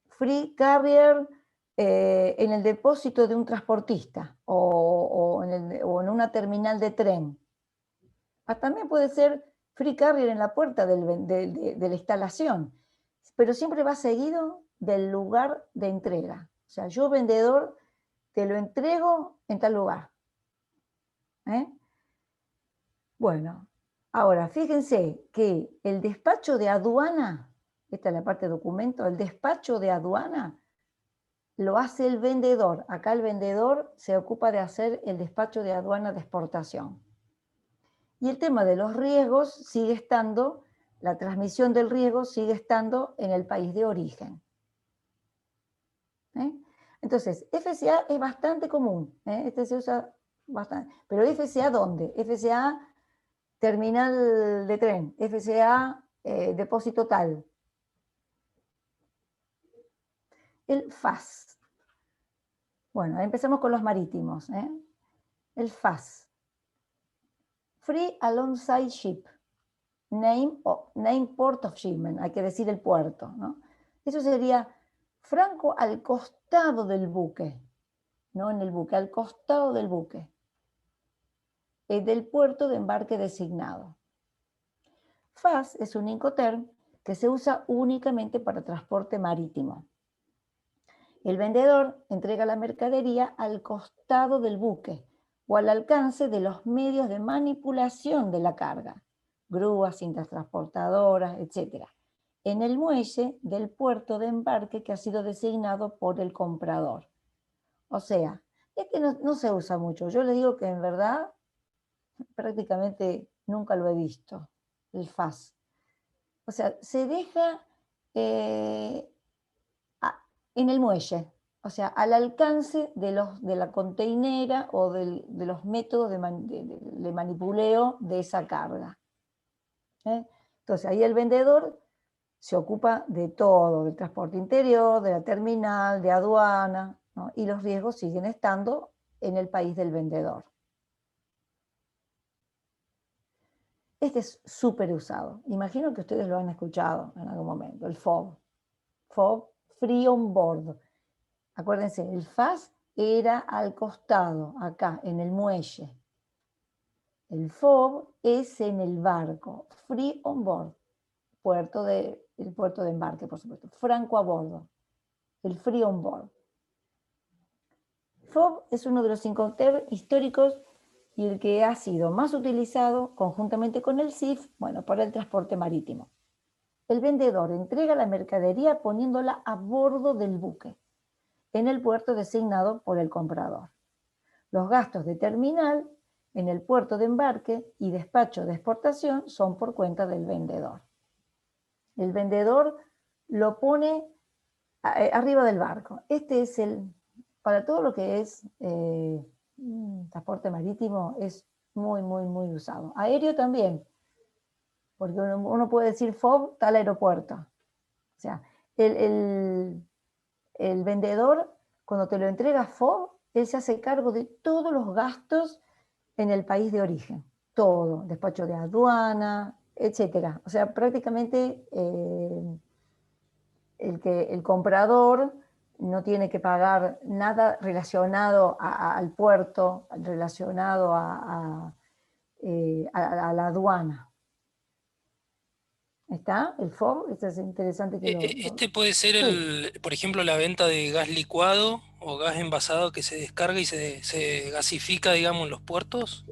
Free Carrier en el depósito de un transportista o en una terminal de tren. También puede ser Free Carrier en la puerta de la instalación, pero siempre va seguido del lugar de entrega. O sea, yo vendedor te lo entrego en tal lugar. Bueno, ahora fíjense que el despacho de aduana, esta es la parte de documento, el despacho de aduana lo hace el vendedor. Acá el vendedor se ocupa de hacer el despacho de aduana de exportación. Y el tema de los riesgos sigue estando, la transmisión del riesgo sigue estando en el país de origen. Entonces, FCA es bastante común, este se usa bastante. Pero FCA ¿dónde? FCA terminal de tren, FCA depósito tal. El FAS. Bueno, empecemos con los marítimos. El FAS. Free Alongside Ship. Name Port of Shipment, hay que decir el puerto, ¿no? Eso sería franco al costado del buque, no en el buque, al costado del buque, del puerto de embarque designado. FAS es un Incoterm que se usa únicamente para transporte marítimo. El vendedor entrega la mercadería al costado del buque o al alcance de los medios de manipulación de la carga, grúas, cintas transportadoras, etc., en el muelle del puerto de embarque que ha sido designado por el comprador. O sea, no se usa mucho. Yo le digo que en verdad prácticamente nunca lo he visto, el FAS. O sea, se deja en el muelle, o sea, al alcance de la containera o de los métodos de manipuleo de esa carga. Entonces ahí el vendedor se ocupa de todo, del transporte interior, de la terminal, de aduana, ¿no? Y los riesgos siguen estando en el país del vendedor. Este es súper usado. Imagino que ustedes lo han escuchado en algún momento, el FOB. FOB, Free on Board. Acuérdense, el FAS era al costado, acá, en el muelle. El FOB es en el barco, Free on Board. El puerto de embarque, por supuesto. Franco a bordo. El Free on Board. FOB es uno de los Incoterms históricos y el que ha sido más utilizado conjuntamente con el CIF, bueno, para el transporte marítimo. El vendedor entrega la mercadería poniéndola a bordo del buque, en el puerto designado por el comprador. Los gastos de terminal en el puerto de embarque y despacho de exportación son por cuenta del vendedor. El vendedor lo pone arriba del barco. Este es para todo lo que es transporte marítimo, es muy, muy, muy usado. Aéreo también, porque uno puede decir FOB, tal aeropuerto. O sea, el vendedor, cuando te lo entrega FOB, él se hace cargo de todos los gastos en el país de origen. Todo, despacho de aduana, etc. O sea, prácticamente el comprador no tiene que pagar nada relacionado al puerto, relacionado a la aduana. ¿Está? El FOB, esto es interesante que Este puede ser, por ejemplo, la venta de gas licuado o gas envasado que se descarga y se gasifica, digamos, en los puertos.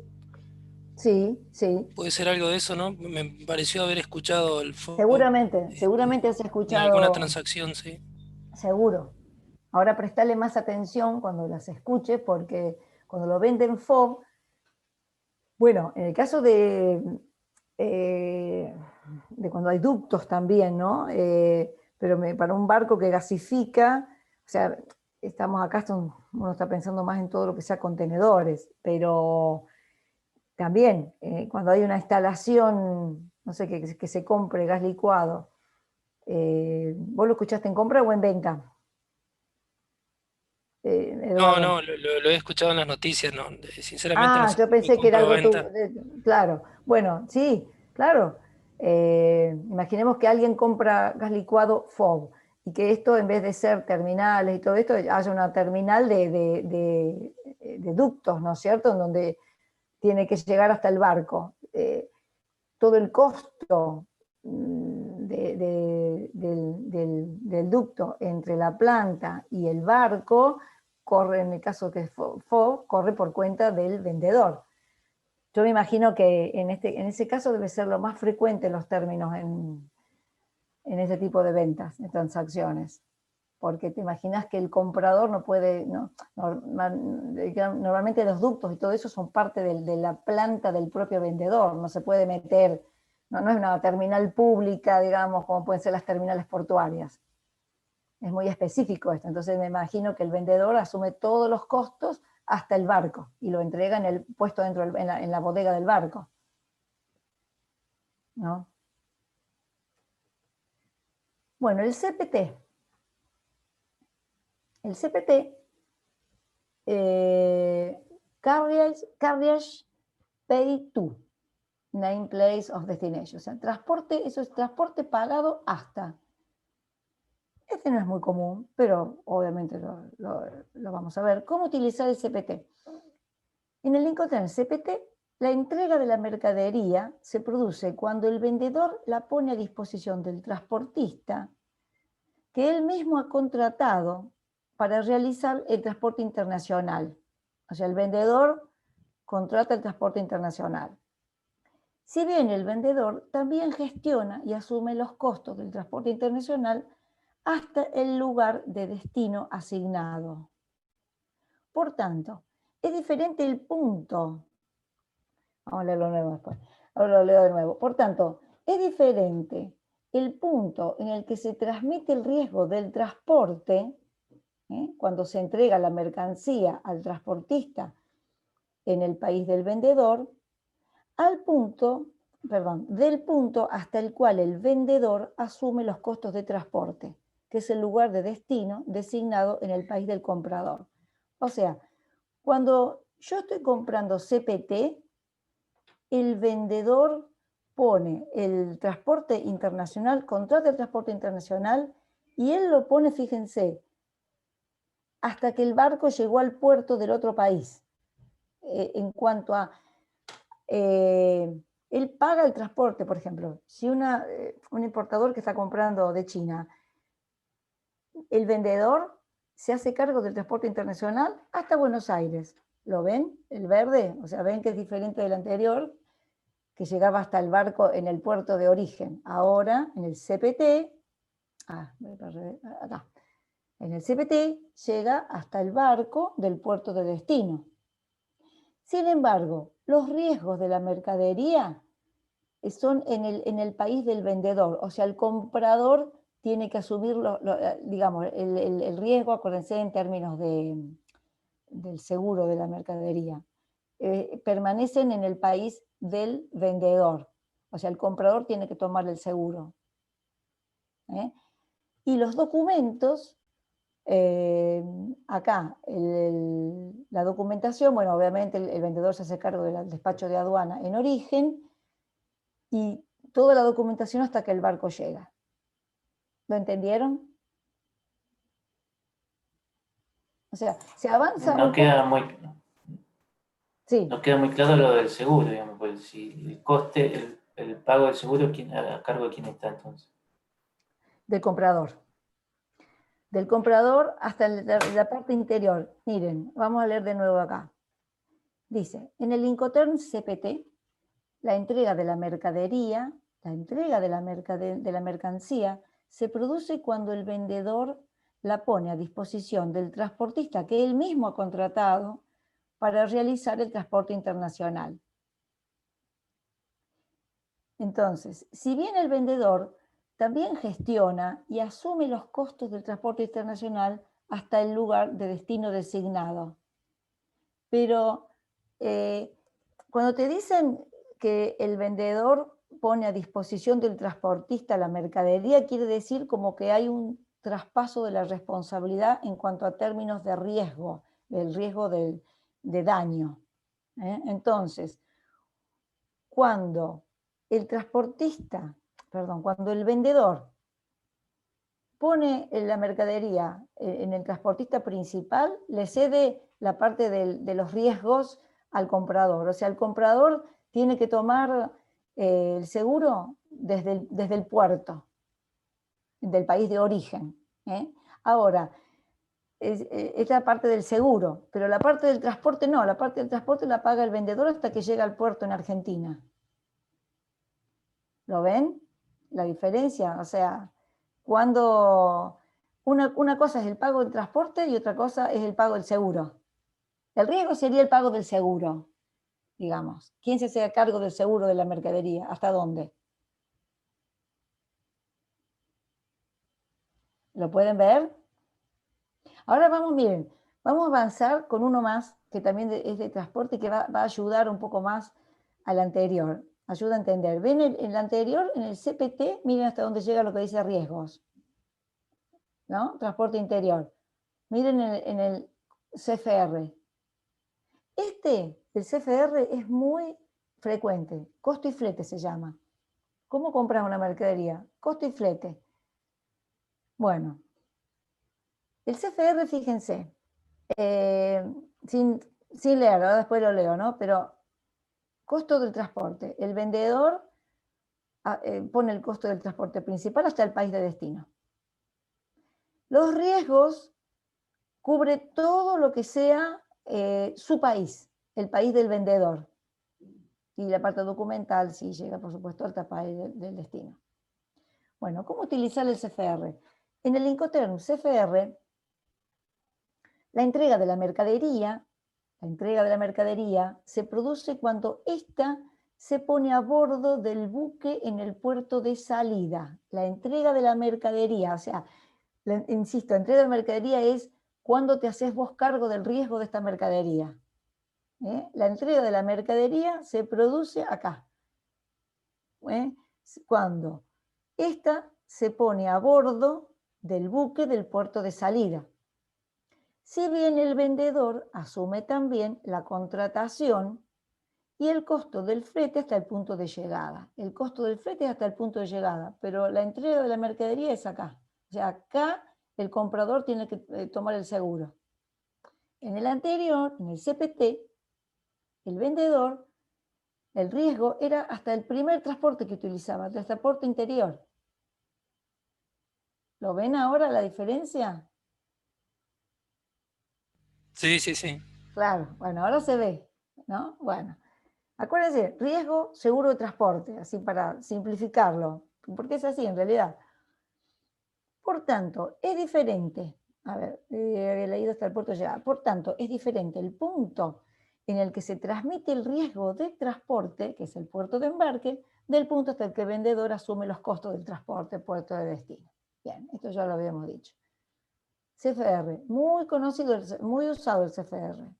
Sí, sí. Puede ser algo de eso, ¿no? Me pareció haber escuchado el FOB Seguramente has en alguna escuchado, transacción, sí. seguro. Ahora prestale más atención cuando las escuches, porque cuando lo venden FOB, bueno, en el caso de cuando hay ductos también, ¿no? Pero para un barco que gasifica, o sea, estamos acá, uno está pensando más en todo lo que sea contenedores, pero también cuando hay una instalación, no sé, que se compre gas licuado, ¿vos lo escuchaste en compra o en venta? No, Eduardo. no, lo he escuchado en las noticias, no, sinceramente no sé Yo si pensé que era algo compra-venta. claro. Bueno, sí, claro. Imaginemos que alguien compra gas licuado FOB y que esto, en vez de ser terminales y todo esto, haya una terminal de ductos, ¿no es cierto?, en donde tiene que llegar hasta el barco. Todo el costo del ducto entre la planta y el barco corre, en el caso que es FOB, corre por cuenta del vendedor. Yo me imagino que en ese caso debe ser lo más frecuente los términos en ese tipo de ventas, de transacciones. Porque te imaginas que el comprador no puede, normalmente los ductos y todo eso son parte de la planta del propio vendedor, no se puede meter, no es una terminal pública, digamos, como pueden ser las terminales portuarias. Es muy específico esto, entonces me imagino que el vendedor asume todos los costos hasta el barco y lo entrega puesto dentro en la bodega del barco, ¿no? Bueno, el CPT. El CPT, Carriage Pay To, Name Place of Destination. O sea, transporte, eso es transporte pagado hasta. Este no es muy común, pero obviamente lo vamos a ver. ¿Cómo utilizar el CPT? En el Incoterm CPT, la entrega de la mercadería se produce cuando el vendedor la pone a disposición del transportista que él mismo ha contratado para realizar el transporte internacional. O sea, el vendedor contrata el transporte internacional. Si bien el vendedor también gestiona y asume los costos del transporte internacional hasta el lugar de destino asignado. Por tanto, es diferente el punto. Vamos a leerlo de nuevo después. Ahora lo leo de nuevo. Por tanto, es diferente el punto en el que se transmite el riesgo del transporte, cuando se entrega la mercancía al transportista en el país del vendedor, del punto hasta el cual el vendedor asume los costos de transporte, que es el lugar de destino designado en el país del comprador. O sea, cuando yo estoy comprando CPT, el vendedor pone el transporte internacional, contrata el transporte internacional y él lo pone, fíjense, hasta que el barco llegó al puerto del otro país. En cuanto a, él paga el transporte, por ejemplo, si un importador que está comprando de China, el vendedor se hace cargo del transporte internacional hasta Buenos Aires. ¿Lo ven? El verde, o sea, ven que es diferente del anterior, que llegaba hasta el barco en el puerto de origen. Ahora, en el CPT, acá, en el CPT llega hasta el barco del puerto de destino. Sin embargo, los riesgos de la mercadería son en el país del vendedor, o sea, el comprador tiene que asumir digamos, el riesgo, acuérdense en términos del seguro de la mercadería. Permanecen en el país del vendedor, o sea, el comprador tiene que tomar el seguro. Y los documentos, acá, la documentación, bueno, obviamente el vendedor se hace cargo del despacho de aduana en origen y toda la documentación hasta que el barco llega. ¿Lo entendieron? O sea, se avanza No un queda poco. muy, Sí. no queda muy claro lo del seguro, digamos, pues si el coste, el pago del seguro, ¿a cargo de quién está entonces? Del comprador. Del comprador hasta la parte interior. Miren, vamos a leer de nuevo acá. Dice, en el Incoterm CPT, la entrega de la mercadería, la entrega de la mercancía se produce cuando el vendedor la pone a disposición del transportista que él mismo ha contratado para realizar el transporte internacional. Entonces, si bien el vendedor también gestiona y asume los costos del transporte internacional hasta el lugar de destino designado. Pero cuando te dicen que el vendedor pone a disposición del transportista la mercadería, quiere decir como que hay un traspaso de la responsabilidad en cuanto a términos de riesgo, del riesgo de daño. Entonces, cuando cuando el vendedor pone la mercadería en el transportista principal, le cede la parte de los riesgos al comprador. O sea, el comprador tiene que tomar el seguro desde el puerto, del país de origen. Ahora, es la parte del seguro, pero la parte del transporte no, la parte del transporte la paga el vendedor hasta que llega al puerto en Argentina. ¿Lo ven? La diferencia, o sea, cuando una cosa es el pago del transporte y otra cosa es el pago del seguro. El riesgo sería el pago del seguro, digamos. ¿Quién se hace cargo del seguro de la mercadería? ¿Hasta dónde? ¿Lo pueden ver? Ahora miren, vamos a avanzar con uno más que también es de transporte y que va a ayudar un poco más al anterior. Ayuda a entender. ¿Ven el anterior, en el CPT? Miren hasta dónde llega lo que dice riesgos. ¿no? Transporte interior. Miren en el CFR. El CFR es muy frecuente, costo y flete se llama. ¿Cómo compras una mercadería? Costo y flete. Bueno, el CFR, fíjense, sin leer, ahora después lo leo, ¿no? Pero costo del transporte. El vendedor pone el costo del transporte principal hasta el país de destino. Los riesgos cubre todo lo que sea su país, el país del vendedor. Y la parte documental sí llega, por supuesto, al país del destino. Bueno, ¿cómo utilizar el CFR? En el Incoterm CFR, la entrega de la mercadería se produce cuando ésta se pone a bordo del buque en el puerto de salida. La entrega de la mercadería, o sea, insisto, la entrega de la mercadería es cuando te haces vos cargo del riesgo de esta mercadería. La entrega de la mercadería se produce acá. Cuando esta se pone a bordo del buque del puerto de salida. Si bien el vendedor asume también la contratación y el costo del flete hasta el punto de llegada. El costo del flete es hasta el punto de llegada, pero la entrega de la mercadería es acá. O sea, acá el comprador tiene que tomar el seguro. En el anterior, en el CPT, el vendedor, el riesgo era hasta el primer transporte que utilizaba, el transporte interior. ¿Lo ven ahora la diferencia? Sí, sí, sí. Claro, bueno, ahora se ve, ¿no? Bueno, acuérdense, riesgo, seguro de transporte, así para simplificarlo, porque es así en realidad. Por tanto, es diferente, a ver, había leído hasta el puerto de llegada, por tanto, es diferente el punto en el que se transmite el riesgo de transporte, que es el puerto de embarque, del punto hasta el que el vendedor asume los costos del transporte puerto de destino. Bien, esto ya lo habíamos dicho. CFR, muy conocido, muy usado el CFR.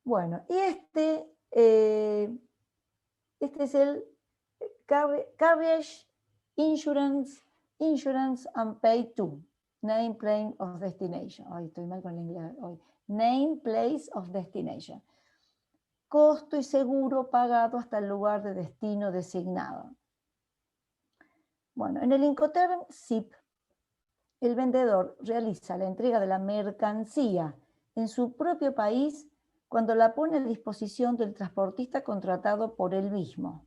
Bueno, y este es el Carriage Insurance and Pay to Name Place of Destination. Ay, estoy mal con el inglés hoy. Name Place of Destination. Costo y seguro pagado hasta el lugar de destino designado. Bueno, en el Incoterm SIP, el vendedor realiza la entrega de la mercancía en su propio país cuando la pone a disposición del transportista contratado por él mismo.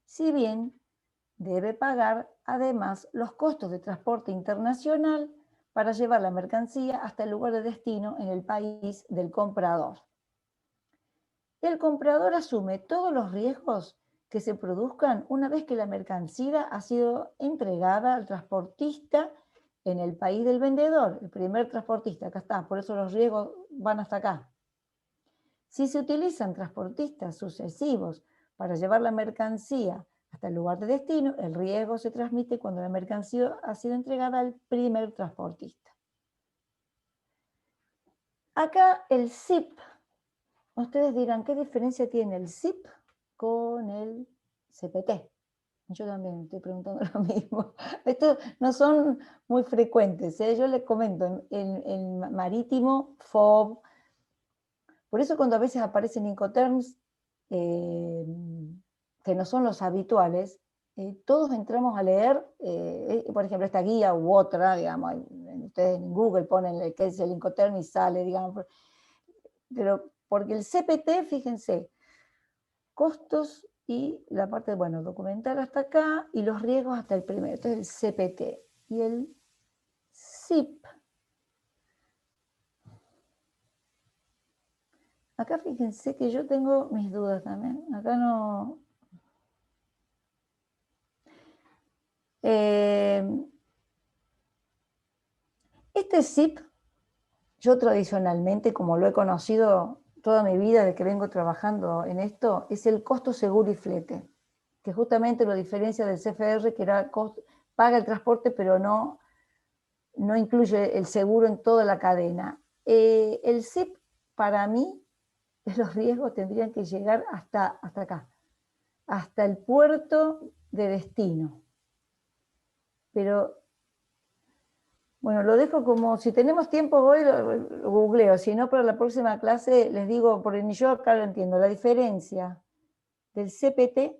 Si bien debe pagar además los costos de transporte internacional para llevar la mercancía hasta el lugar de destino en el país del comprador. El comprador asume todos los riesgos que se produzcan una vez que la mercancía ha sido entregada al transportista en el país del vendedor, el primer transportista, acá está, por eso los riesgos van hasta acá. Si se utilizan transportistas sucesivos para llevar la mercancía hasta el lugar de destino, el riesgo se transmite cuando la mercancía ha sido entregada al primer transportista. Acá el SIP, ustedes dirán, ¿qué diferencia tiene el SIP con el CPT? Yo también estoy preguntando lo mismo. Estos no son muy frecuentes, yo les comento, en marítimo, FOB. Por eso cuando a veces aparecen Incoterms, que no son los habituales, todos entramos a leer, por ejemplo, esta guía u otra, digamos, ustedes en Google ponen qué es el Incoterm y sale, digamos, pero porque el CPT, fíjense, costos y la parte, bueno, documental hasta acá y los riesgos hasta el primero, entonces el CPT. Y el SIP, acá fíjense que yo tengo mis dudas también, acá no... Este SIP, yo tradicionalmente, como lo he conocido toda mi vida de que vengo trabajando en esto, es el costo seguro y flete, que justamente lo diferencia del CFR, que era paga el transporte, pero no incluye el seguro en toda la cadena. El SIP, para mí, los riesgos tendrían que llegar hasta acá, hasta el puerto de destino. Pero Bueno, lo dejo como, si tenemos tiempo hoy lo googleo, si no para la próxima clase les digo, porque ni yo acá lo entiendo, la diferencia del CPT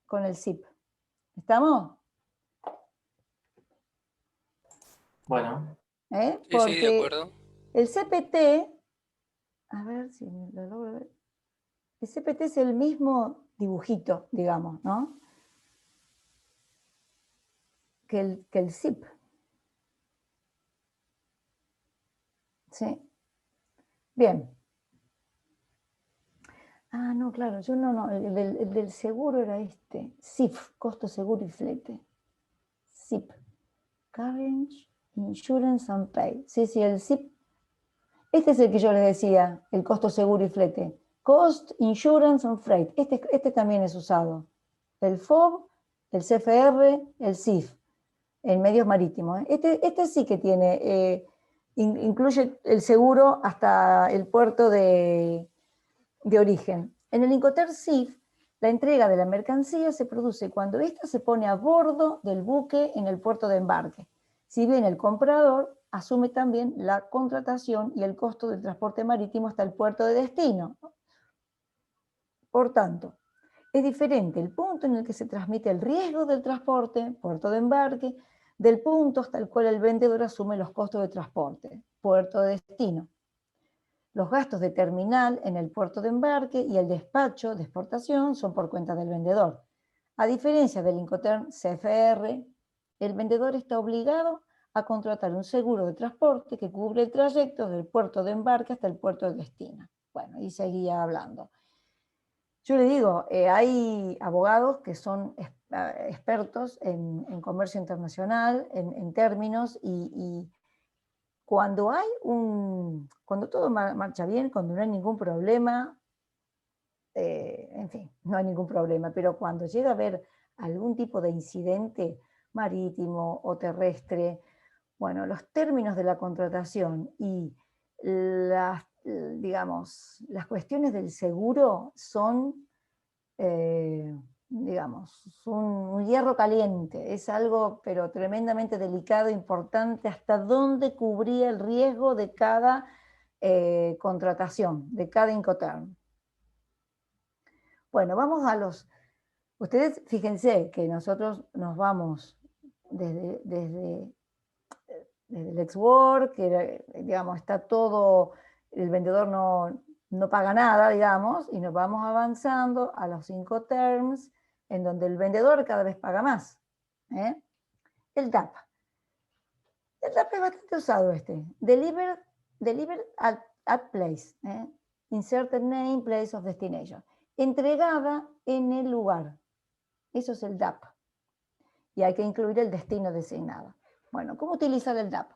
con el SIP. ¿Estamos? Bueno, ¿Eh? Sí, sí, de Porque acuerdo. el CPT, a ver si lo logro ver, el CPT es el mismo dibujito, digamos, ¿no? Que el SIP. Sí. Bien. Ah, no, claro, yo no, el del seguro era este, SIF, costo seguro y flete. SIP, Carriage, Insurance and Pay. Sí, sí, el SIP. Este es el que yo les decía, el costo seguro y flete. Cost, Insurance and Freight. Este también es usado. El FOB, el CFR, el SIF, en medios marítimos. Este sí que tiene, incluye el seguro hasta el puerto de origen. En el Incoterm SIF, la entrega de la mercancía se produce cuando ésta se pone a bordo del buque en el puerto de embarque. Si bien el comprador asume también la contratación y el costo del transporte marítimo hasta el puerto de destino. Por tanto, es diferente el punto en el que se transmite el riesgo del transporte, puerto de embarque, del punto hasta el cual el vendedor asume los costos de transporte, puerto de destino. Los gastos de terminal en el puerto de embarque y el despacho de exportación son por cuenta del vendedor. A diferencia del Incoterm CFR, el vendedor está obligado a contratar un seguro de transporte que cubre el trayecto del puerto de embarque hasta el puerto de destino. Bueno, y seguía hablando. Yo le digo, hay abogados que son expertos en comercio internacional, en términos, y cuando cuando todo marcha bien, cuando no hay ningún problema, en fin, no hay ningún problema, pero cuando llega a haber algún tipo de incidente marítimo o terrestre, bueno, los términos de la contratación y digamos, las cuestiones del seguro son, digamos, un hierro caliente, es algo pero tremendamente delicado, importante, hasta dónde cubría el riesgo de cada contratación, de cada Incoterm. Bueno, vamos a ustedes fíjense que nosotros nos vamos desde el ex-work, que digamos, está todo, el vendedor no paga nada, digamos, y nos vamos avanzando a los Incoterms, en donde el vendedor cada vez paga más. El DAP. El DAP es bastante usado Delivered at place. Inserted name, place of destination. Entregada en el lugar. Eso es el DAP. Y hay que incluir el destino designado. Bueno, ¿cómo utilizar el DAP?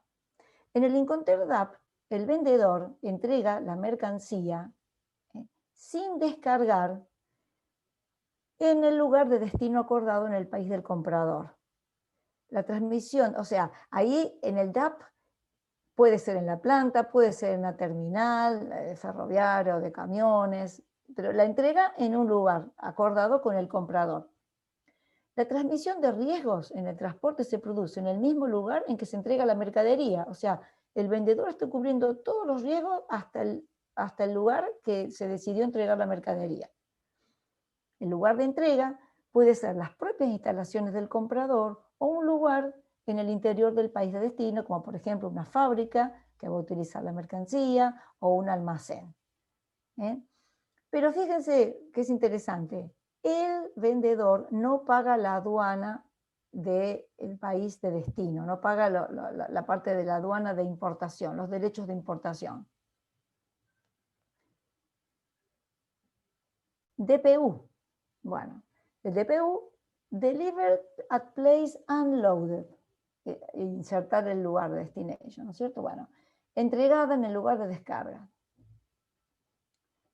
En el Incoterm DAP, el vendedor entrega la mercancía sin descargar en el lugar de destino acordado en el país del comprador. La transmisión, o sea, ahí en el DAP puede ser en la planta, puede ser en la terminal ferroviaria o de camiones, pero la entrega en un lugar acordado con el comprador. La transmisión de riesgos en el transporte se produce en el mismo lugar en que se entrega la mercadería. O sea, el vendedor está cubriendo todos los riesgos hasta el lugar que se decidió entregar la mercadería. El lugar de entrega puede ser las propias instalaciones del comprador o un lugar en el interior del país de destino, como por ejemplo una fábrica que va a utilizar la mercancía o un almacén. Pero fíjense que es interesante. El vendedor no paga la aduana del país de destino, no paga la parte de la aduana de importación, los derechos de importación. DPU. Bueno, el DPU, Delivered at Place Unloaded, insertar el lugar de destination, ¿no es cierto? Bueno, entregada en el lugar de descarga.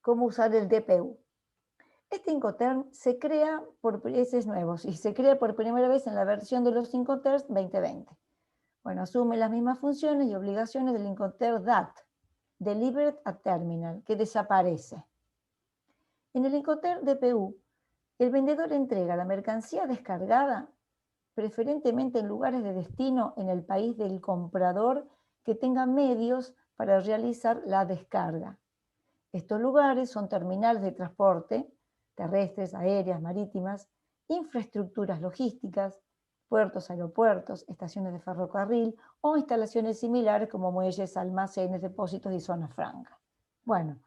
¿Cómo usar el DPU? Este Incoterm se crea ese es nuevo, y se crea por primera vez en la versión de los Incoterms 2020. Bueno, asume las mismas funciones y obligaciones del Incoterm DAT, Delivered at Terminal, que desaparece. En el Incoterm DPU, el vendedor entrega la mercancía descargada preferentemente en lugares de destino en el país del comprador que tengan medios para realizar la descarga. Estos lugares son terminales de transporte, terrestres, aéreas, marítimas, infraestructuras logísticas, puertos, aeropuertos, estaciones de ferrocarril o instalaciones similares como muelles, almacenes, depósitos y zonas francas. Bueno,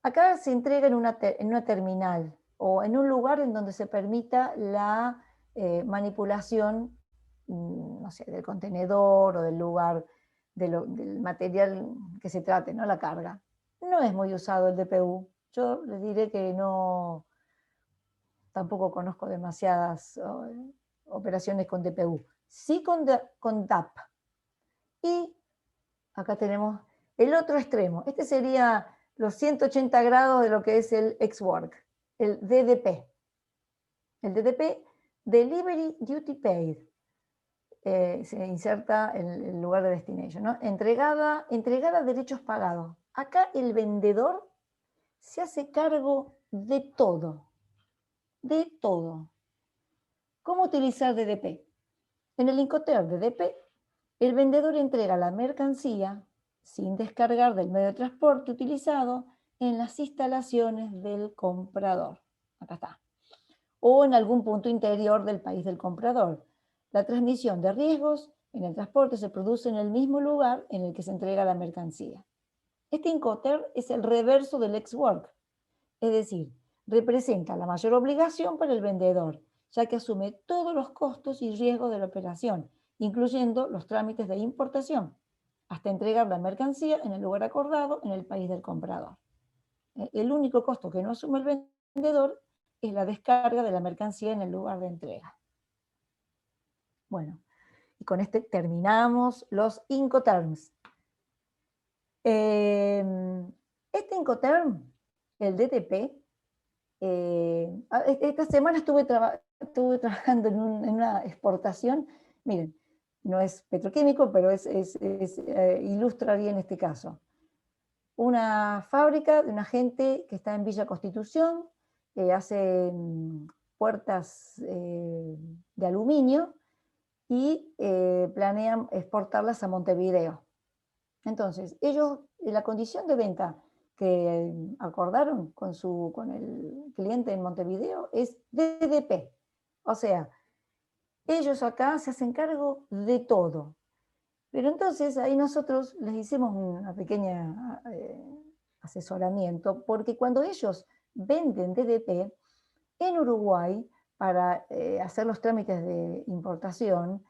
acá se entrega en una terminal o en un lugar en donde se permita la manipulación, no sé, del contenedor o del lugar, del material que se trate, ¿no? La carga. No es muy usado el DPU. Yo les diré que no, tampoco conozco demasiadas operaciones con DPU. Sí con DAP. Y acá tenemos el otro extremo. Este sería los 180 grados de lo que es el ex-work, el DDP. El DDP, Delivery Duty Paid, se inserta en el lugar de destination, ¿no? Entregada derechos pagados. Acá el vendedor se hace cargo de todo, de todo. ¿Cómo utilizar DDP? En el Incoterm DDP, el vendedor entrega la mercancía sin descargar del medio de transporte utilizado en las instalaciones del comprador. Acá está. O en algún punto interior del país del comprador. La transmisión de riesgos en el transporte se produce en el mismo lugar en el que se entrega la mercancía. Este Incoterm es el reverso del ex-work, es decir, representa la mayor obligación para el vendedor, ya que asume todos los costos y riesgos de la operación, incluyendo los trámites de importación, hasta entregar la mercancía en el lugar acordado en el país del comprador. El único costo que no asume el vendedor es la descarga de la mercancía en el lugar de entrega. Bueno, y con este terminamos los Incoterms. Este Incoterm, el DTP, esta semana estuve trabajando en una exportación. Miren, no es petroquímico, pero ilustra bien este caso. Una fábrica de una gente que está en Villa Constitución, hace puertas de aluminio y planean exportarlas a Montevideo. Entonces, ellos, la condición de venta que acordaron con el cliente en Montevideo es DDP. O sea, ellos acá se hacen cargo de todo. Pero entonces ahí nosotros les hicimos una pequeña asesoramiento, porque cuando ellos venden DDP en Uruguay para hacer los trámites de importación,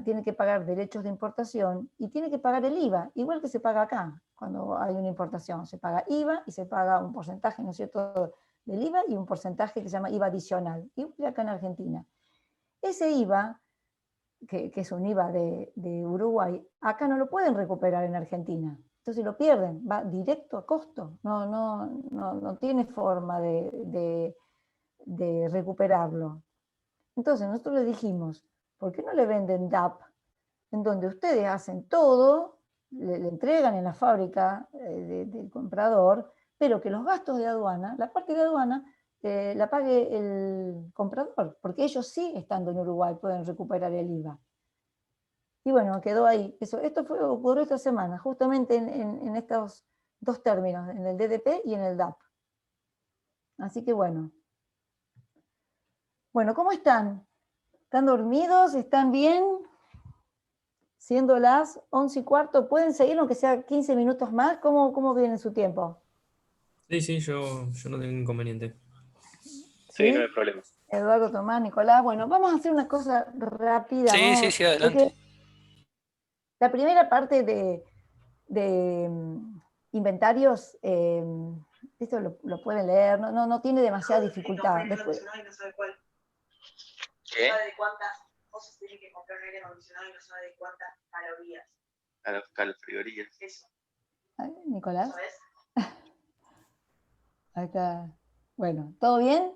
tienen que pagar derechos de importación y tienen que pagar el IVA, igual que se paga acá cuando hay una importación. Se paga IVA y se paga un porcentaje, ¿no es cierto?, del IVA y un porcentaje que se llama IVA adicional, igual acá en Argentina. Ese IVA, que es un IVA de Uruguay, acá no lo pueden recuperar en Argentina. Entonces lo pierden, va directo a costo, no tiene forma de recuperarlo. Entonces nosotros le dijimos, ¿por qué no le venden DAP? En donde ustedes hacen todo, le entregan en la fábrica del comprador, pero que los gastos de aduana, la parte de aduana, la pague el comprador, porque ellos sí, estando en Uruguay, pueden recuperar el IVA. Y bueno, quedó ahí. Esto ocurrió esta semana, justamente en estos dos términos, en el DDP y en el DAP. Así que bueno. Bueno, ¿cómo están? ¿Están dormidos? ¿Están bien? Siendo las 11:15, ¿pueden seguir aunque sea 15 minutos más? ¿Cómo viene su tiempo? Sí, yo no tengo inconveniente. Sí, no hay problema. Eduardo, Tomás, Nicolás. Bueno, vamos a hacer una cosa rápida. Sí, adelante. Porque la primera parte de inventarios, esto lo pueden leer, no tiene demasiada dificultad. Después, ¿Qué? No sabe de cuántas cosas tiene que comprar un aire acondicionado y no sabe de cuántas calorías. A los calefriorías. Eso, Nicolás, ¿sabes? ahí está. Bueno, ¿todo bien?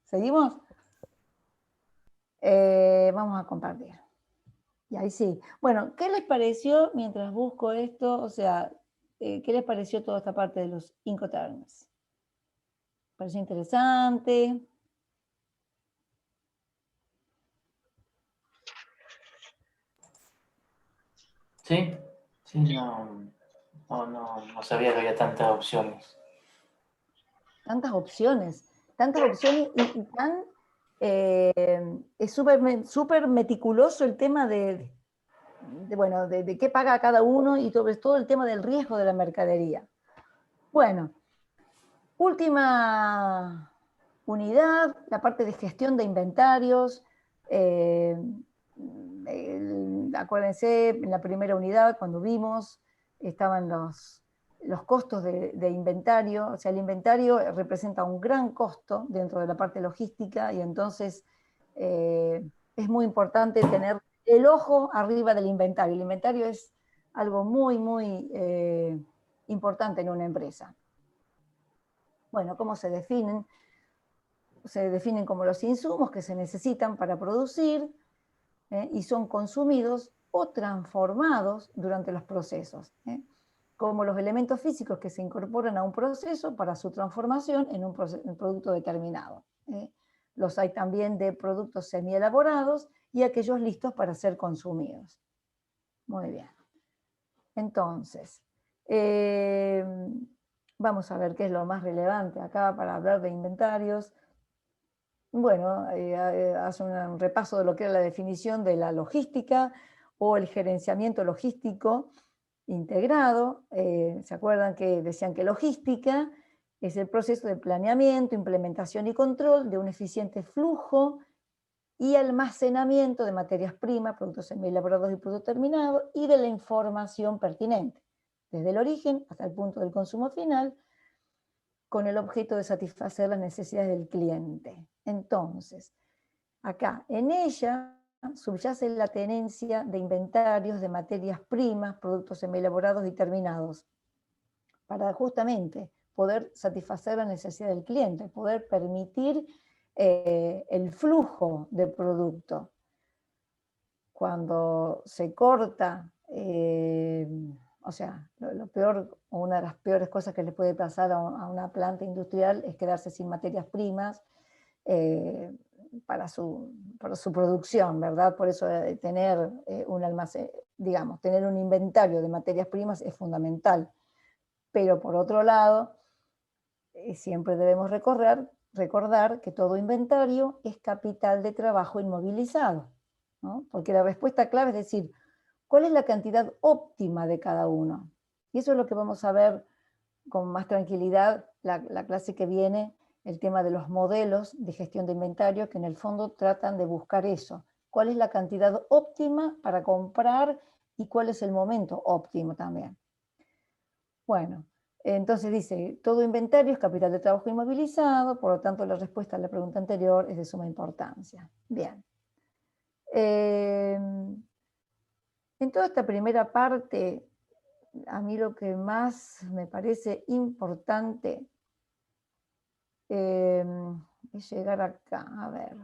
¿Seguimos? Vamos a compartir. Y ahí sí. Bueno, ¿qué les pareció mientras busco esto? O sea, ¿qué les pareció toda esta parte de los Incoterms? ¿Pareció interesante? Sí, sí, no sabía que había tantas opciones. Tantas opciones y tan, es súper meticuloso el tema bueno, de qué paga cada uno y sobre todo el tema del riesgo de la mercadería. Bueno, última unidad, la parte de gestión de inventarios. Acuérdense, en la primera unidad, cuando vimos, estaban los costos de inventario. O sea, el inventario representa un gran costo dentro de la parte logística y entonces es muy importante tener el ojo arriba del inventario. El inventario es algo muy, muy importante en una empresa. Bueno, ¿cómo se definen? Se definen como los insumos que se necesitan para producir y son consumidos o transformados durante los procesos, como los elementos físicos que se incorporan a un proceso para su transformación en un producto determinado. Los hay también de productos semi-elaborados y aquellos listos para ser consumidos. Muy bien. Entonces, vamos a ver qué es lo más relevante acá para hablar de inventarios. Bueno, hace un repaso de lo que era la definición de la logística o el gerenciamiento logístico integrado. ¿Se acuerdan que decían que logística es el proceso de planeamiento, implementación y control de un eficiente flujo y almacenamiento de materias primas, productos semi-elaborados y productos terminados, y de la información pertinente, desde el origen hasta el punto del consumo final, con el objeto de satisfacer las necesidades del cliente. Entonces, acá en ella subyace la tenencia de inventarios de materias primas, productos semi-elaborados y terminados, para justamente poder satisfacer la necesidad del cliente, poder permitir el flujo de producto. Cuando se corta, o sea, lo peor, o una de las peores cosas que le puede pasar a una planta industrial es quedarse sin materias primas para su producción, ¿verdad? Por eso tener un almacén, digamos, tener un inventario de materias primas es fundamental. Pero por otro lado, siempre debemos recordar que todo inventario es capital de trabajo inmovilizado, ¿no? Porque la respuesta clave es decir, ¿cuál es la cantidad óptima de cada uno? Y eso es lo que vamos a ver con más tranquilidad la clase que viene, el tema de los modelos de gestión de inventario, que en el fondo tratan de buscar eso. ¿Cuál es la cantidad óptima para comprar y cuál es el momento óptimo también? Bueno, entonces dice, todo inventario es capital de trabajo inmovilizado, por lo tanto la respuesta a la pregunta anterior es de suma importancia. Bien. En toda esta primera parte, a mí lo que más me parece importante es llegar acá, a ver.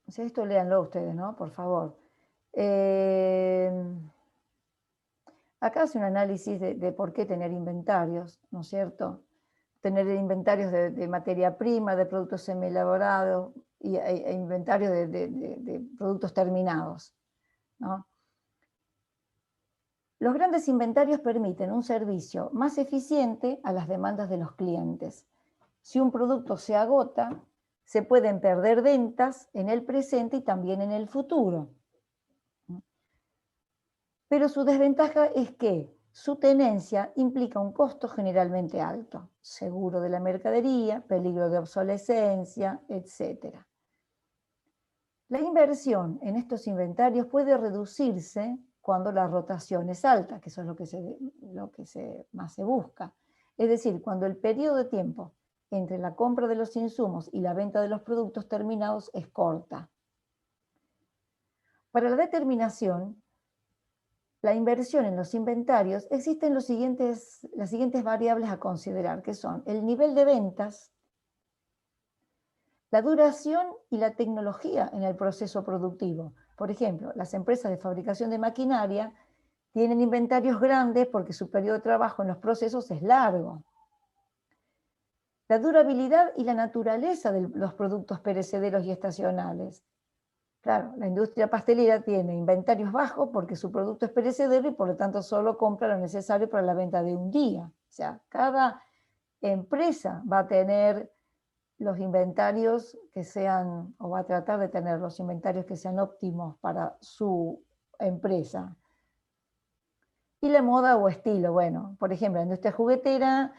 O sea, esto léanlo ustedes, ¿no? Por favor. Acá hace un análisis de por qué tener inventarios, ¿no es cierto? Tener inventarios de materia prima, de productos semi-elaborados e inventarios de productos terminados, ¿no? Los grandes inventarios permiten un servicio más eficiente a las demandas de los clientes. Si un producto se agota, se pueden perder ventas en el presente y también en el futuro. Pero su desventaja es que su tenencia implica un costo generalmente alto, seguro de la mercadería, peligro de obsolescencia, etc. La inversión en estos inventarios puede reducirse cuando la rotación es alta, que eso es lo que más se busca. Es decir, cuando el periodo de tiempo entre la compra de los insumos y la venta de los productos terminados es corta. Para la determinación, la inversión en los inventarios, existen las siguientes variables a considerar, que son el nivel de ventas, la duración y la tecnología en el proceso productivo. Por ejemplo, las empresas de fabricación de maquinaria tienen inventarios grandes porque su periodo de trabajo en los procesos es largo. La durabilidad y la naturaleza de los productos perecederos y estacionales. Claro, la industria pastelera tiene inventarios bajos porque su producto es perecedero y por lo tanto solo compra lo necesario para la venta de un día. O sea, cada empresa va a tener los inventarios que sean, o va a tratar de tener los inventarios que sean óptimos para su empresa. Y la moda o estilo, bueno, por ejemplo, la industria juguetera,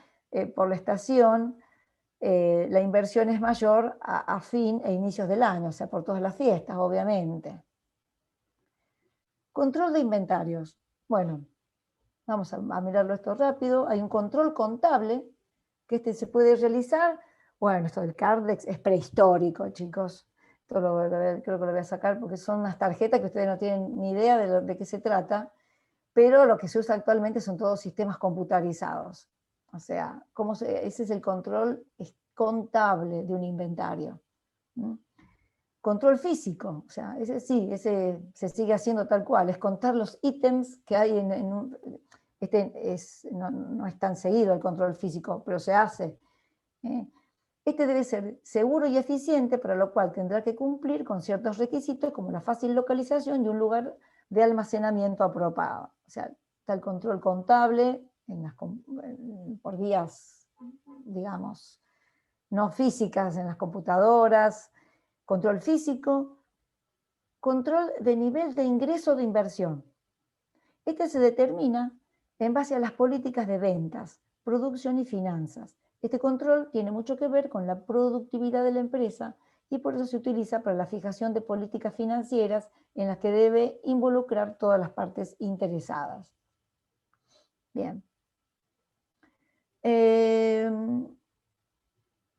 por la estación, la inversión es mayor a fin e inicios del año, o sea, por todas las fiestas, obviamente. Control de inventarios. Bueno, vamos a mirarlo esto rápido. Hay un control contable que se puede realizar. Bueno, esto del Cardex es prehistórico, chicos. Esto creo que lo voy a sacar porque son unas tarjetas que ustedes no tienen ni idea de qué se trata, pero lo que se usa actualmente son todos sistemas computarizados. O sea, ese es el control contable de un inventario. Control físico, o sea, ese se sigue haciendo tal cual, es contar los ítems que hay no es tan seguido el control físico, pero se hace. Este debe ser seguro y eficiente, para lo cual tendrá que cumplir con ciertos requisitos como la fácil localización y un lugar de almacenamiento apropiado. O sea, está el control contable por vías, digamos, no físicas en las computadoras, control físico, control de nivel de ingreso de inversión. Este se determina en base a las políticas de ventas, producción y finanzas. Este control tiene mucho que ver con la productividad de la empresa y por eso se utiliza para la fijación de políticas financieras en las que debe involucrar todas las partes interesadas. Bien.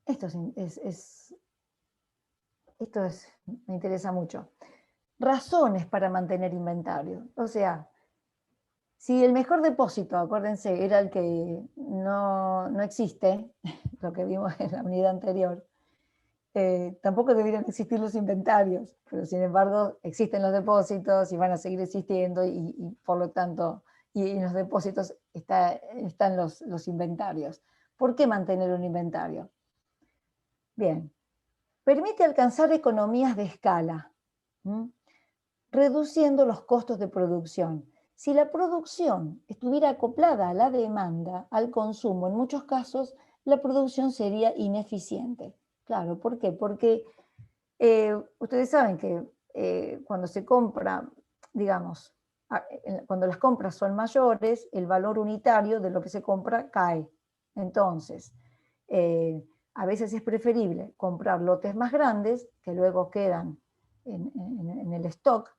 Esto me interesa mucho. Razones para mantener inventario. O sea, si el mejor depósito, acuérdense, era el que no existe, lo que vimos en la unidad anterior, tampoco deberían existir los inventarios, pero sin embargo existen los depósitos y van a seguir existiendo y por lo tanto, y en los depósitos están los inventarios. ¿Por qué mantener un inventario? Bien, permite alcanzar economías de escala, reduciendo los costos de producción. Si la producción estuviera acoplada a la demanda, al consumo, en muchos casos la producción sería ineficiente. Claro, ¿por qué? Porque ustedes saben que cuando se compra, digamos, cuando las compras son mayores, el valor unitario de lo que se compra cae. Entonces, a veces es preferible comprar lotes más grandes que luego quedan en el stock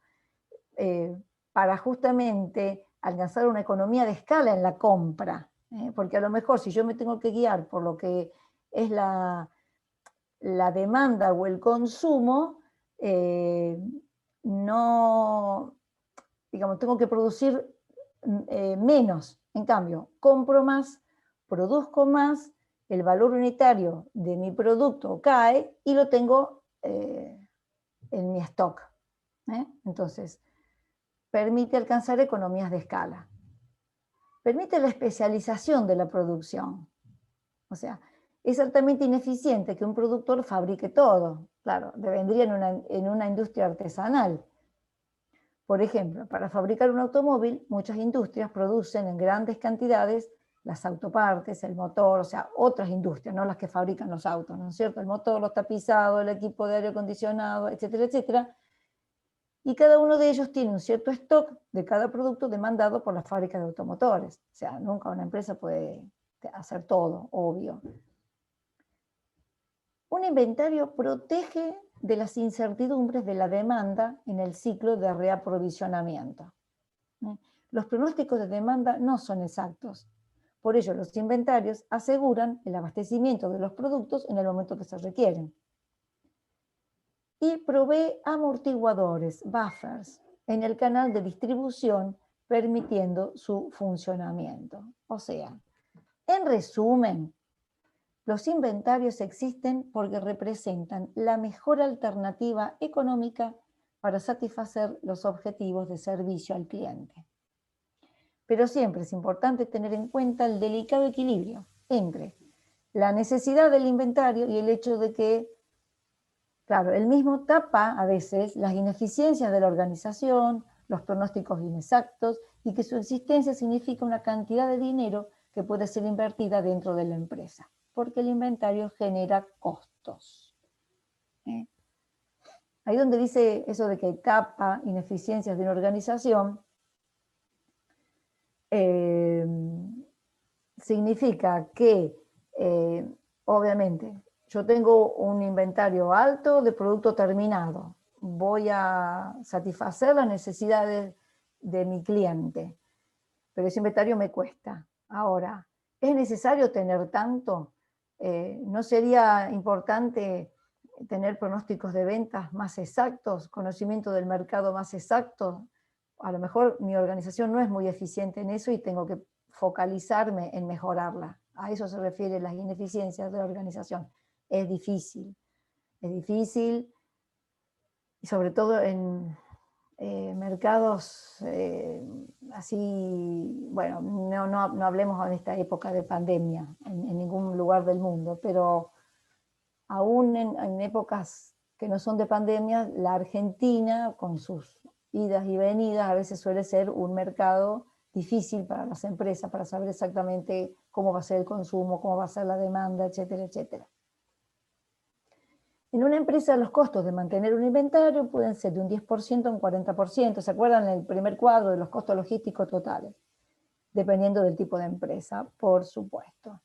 para justamente alcanzar una economía de escala en la compra. Porque a lo mejor si yo me tengo que guiar por lo que es la demanda o el consumo, no, digamos, tengo que producir menos. En cambio, compro más, produzco más, el valor unitario de mi producto cae y lo tengo en mi stock. Entonces, permite alcanzar economías de escala. Permite la especialización de la producción. O sea, es altamente ineficiente que un productor fabrique todo. Claro, vendría en una industria artesanal. Por ejemplo, para fabricar un automóvil, muchas industrias producen en grandes cantidades las autopartes, el motor, o sea, otras industrias, no las que fabrican los autos, ¿no es cierto? El motor, los tapizados, el equipo de aire acondicionado, etcétera, etcétera. Y cada uno de ellos tiene un cierto stock de cada producto demandado por la fábrica de automotores. O sea, nunca una empresa puede hacer todo, obvio. Un inventario protege de las incertidumbres de la demanda en el ciclo de reaprovisionamiento. Los pronósticos de demanda no son exactos. Por ello, los inventarios aseguran el abastecimiento de los productos en el momento que se requieren. Y provee amortiguadores, buffers, en el canal de distribución, permitiendo su funcionamiento. O sea, en resumen, los inventarios existen porque representan la mejor alternativa económica para satisfacer los objetivos de servicio al cliente. Pero siempre es importante tener en cuenta el delicado equilibrio entre la necesidad del inventario y el hecho de que, claro, el mismo tapa a veces las ineficiencias de la organización, los pronósticos inexactos, y que su existencia significa una cantidad de dinero que puede ser invertida dentro de la empresa, porque el inventario genera costos. Ahí donde dice eso de que tapa ineficiencias de una organización, significa que, obviamente, yo tengo un inventario alto de producto terminado, voy a satisfacer las necesidades de mi cliente, pero ese inventario me cuesta. Ahora, ¿es necesario tener tanto? ¿No sería importante tener pronósticos de ventas más exactos, conocimiento del mercado más exacto? A lo mejor mi organización no es muy eficiente en eso y tengo que focalizarme en mejorarla. A eso se refiere las ineficiencias de la organización. Es difícil, y sobre todo en mercados así, bueno, no hablemos en esta época de pandemia, en ningún lugar del mundo, pero aún en épocas que no son de pandemia, la Argentina, con sus idas y venidas, a veces suele ser un mercado difícil para las empresas, para saber exactamente cómo va a ser el consumo, cómo va a ser la demanda, etcétera, etcétera. En una empresa los costos de mantener un inventario pueden ser de un 10% a un 40%, ¿se acuerdan en el primer cuadro de los costos logísticos totales? Dependiendo del tipo de empresa, por supuesto.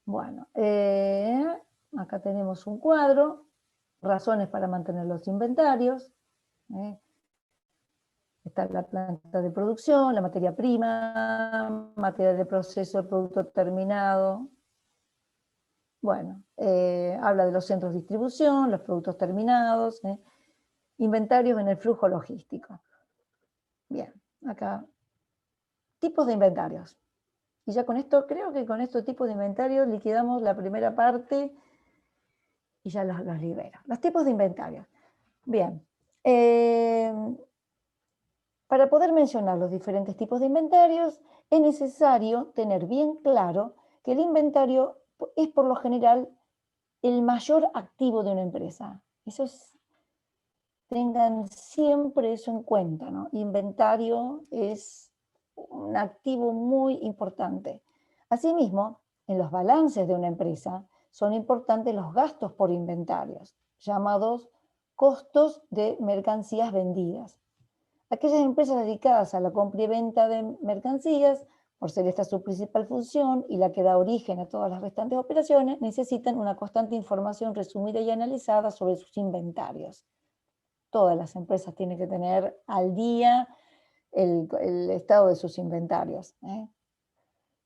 Bueno, acá tenemos un cuadro, razones para mantener los inventarios. Está la planta de producción, la materia prima, material de proceso, el producto terminado. Bueno, habla de los centros de distribución, los productos terminados, inventarios en el flujo logístico. Bien, acá, tipos de inventarios. Y ya con esto, creo que con estos tipos de inventarios liquidamos la primera parte y ya los libero. Los tipos de inventarios. Bien, para poder mencionar los diferentes tipos de inventarios, es necesario tener bien claro que el inventario es por lo general el mayor activo de una empresa. Tengan siempre eso en cuenta, ¿no? Inventario es un activo muy importante. Asimismo, en los balances de una empresa son importantes los gastos por inventarios, llamados costos de mercancías vendidas. Aquellas empresas dedicadas a la compra y venta de mercancías, por ser esta su principal función y la que da origen a todas las restantes operaciones, necesitan una constante información resumida y analizada sobre sus inventarios. Todas las empresas tienen que tener al día el estado de sus inventarios.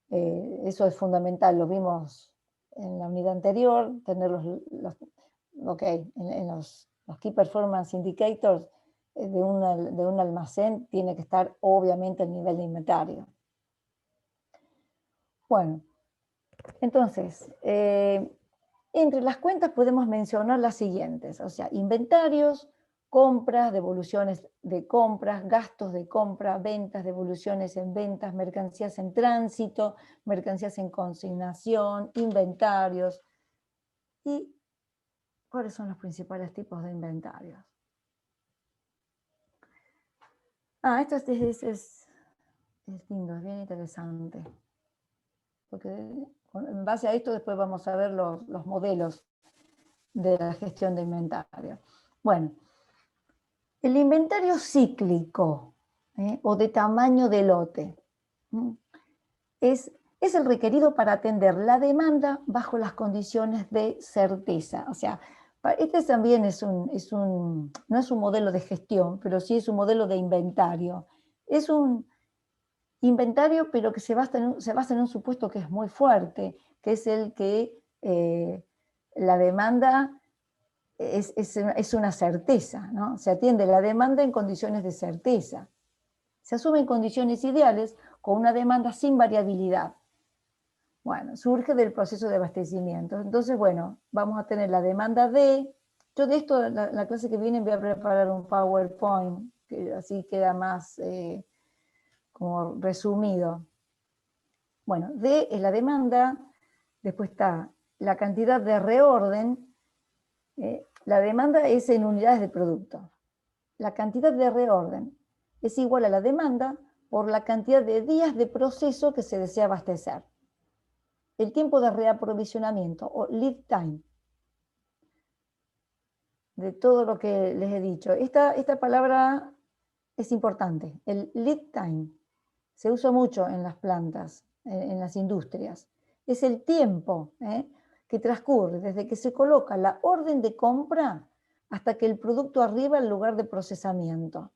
Eso es fundamental, lo vimos en la unidad anterior, tener en los Key Performance Indicators de un almacén tiene que estar obviamente el nivel de inventario. Bueno, entonces, entre las cuentas podemos mencionar las siguientes, o sea, inventarios, compras, devoluciones de compras, gastos de compra, ventas, devoluciones en ventas, mercancías en tránsito, mercancías en consignación, inventarios. ¿Y cuáles son los principales tipos de inventarios? Esto es lindo, es bien interesante. Porque en base a esto después vamos a ver los modelos de la gestión de inventario. Bueno, el inventario cíclico o de tamaño de lote es el requerido para atender la demanda bajo las condiciones de certeza. O sea, este también no es un modelo de gestión, pero sí es un modelo de inventario. Es un inventario, pero que se basa en un supuesto que es muy fuerte, que es el que la demanda es una certeza, ¿no? Se atiende la demanda en condiciones de certeza. Se asumen condiciones ideales con una demanda sin variabilidad. Bueno, surge del proceso de abastecimiento. Entonces, bueno, vamos a tener la demanda D. Yo de esto, la clase que viene voy a preparar un PowerPoint, que así queda más como resumido. Bueno, D es la demanda, después está la cantidad de reorden, la demanda es en unidades de producto. La cantidad de reorden es igual a la demanda por la cantidad de días de proceso que se desea abastecer. El tiempo de reaprovisionamiento, o lead time, de todo lo que les he dicho. Esta palabra es importante, el lead time. Se usa mucho en las plantas, en las industrias. Es el tiempo que transcurre desde que se coloca la orden de compra hasta que el producto arriba al lugar de procesamiento.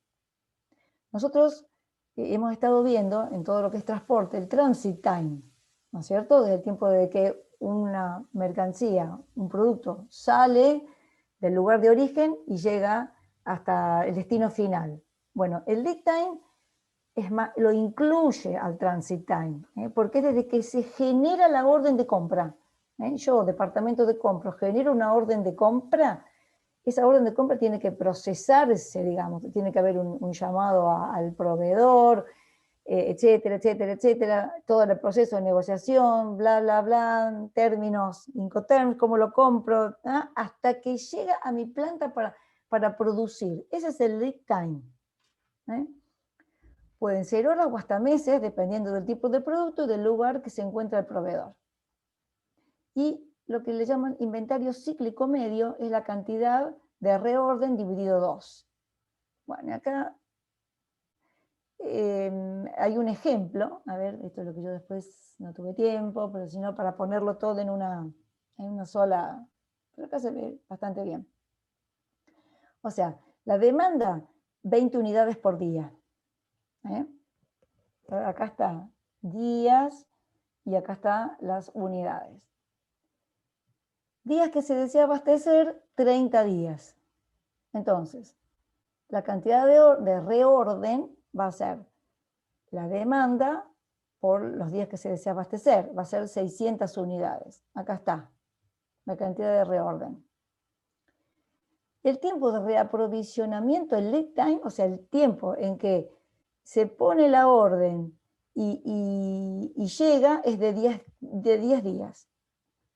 Nosotros hemos estado viendo en todo lo que es transporte el transit time, ¿no es cierto? Desde el tiempo de que una mercancía, un producto, sale del lugar de origen y llega hasta el destino final. Bueno, el lead time lo incluye al transit time, porque es desde que se genera la orden de compra. Yo, departamento de compra, genero una orden de compra, esa orden de compra tiene que procesarse, digamos, tiene que haber un llamado al proveedor, etcétera, etcétera, etcétera, todo el proceso de negociación, bla, bla, bla, términos, Incoterms, cómo lo compro, hasta que llega a mi planta para producir. Ese es el lead time. Pueden ser horas o hasta meses, dependiendo del tipo de producto y del lugar que se encuentra el proveedor. Y lo que le llaman inventario cíclico medio es la cantidad de reorden dividido 2. Bueno, acá hay un ejemplo, a ver, esto es lo que yo después no tuve tiempo, pero si no, para ponerlo todo en una sola, pero acá se ve bastante bien. O sea, la demanda, 20 unidades por día. Acá está días y acá están las unidades. Días que se desea abastecer, 30 días. Entonces, la cantidad de reorden va a ser la demanda por los días que se desea abastecer, va a ser 600 unidades. Acá está la cantidad de reorden. El tiempo de reaprovisionamiento, el lead time, o sea, el tiempo en que se pone la orden y llega, es de 10 días.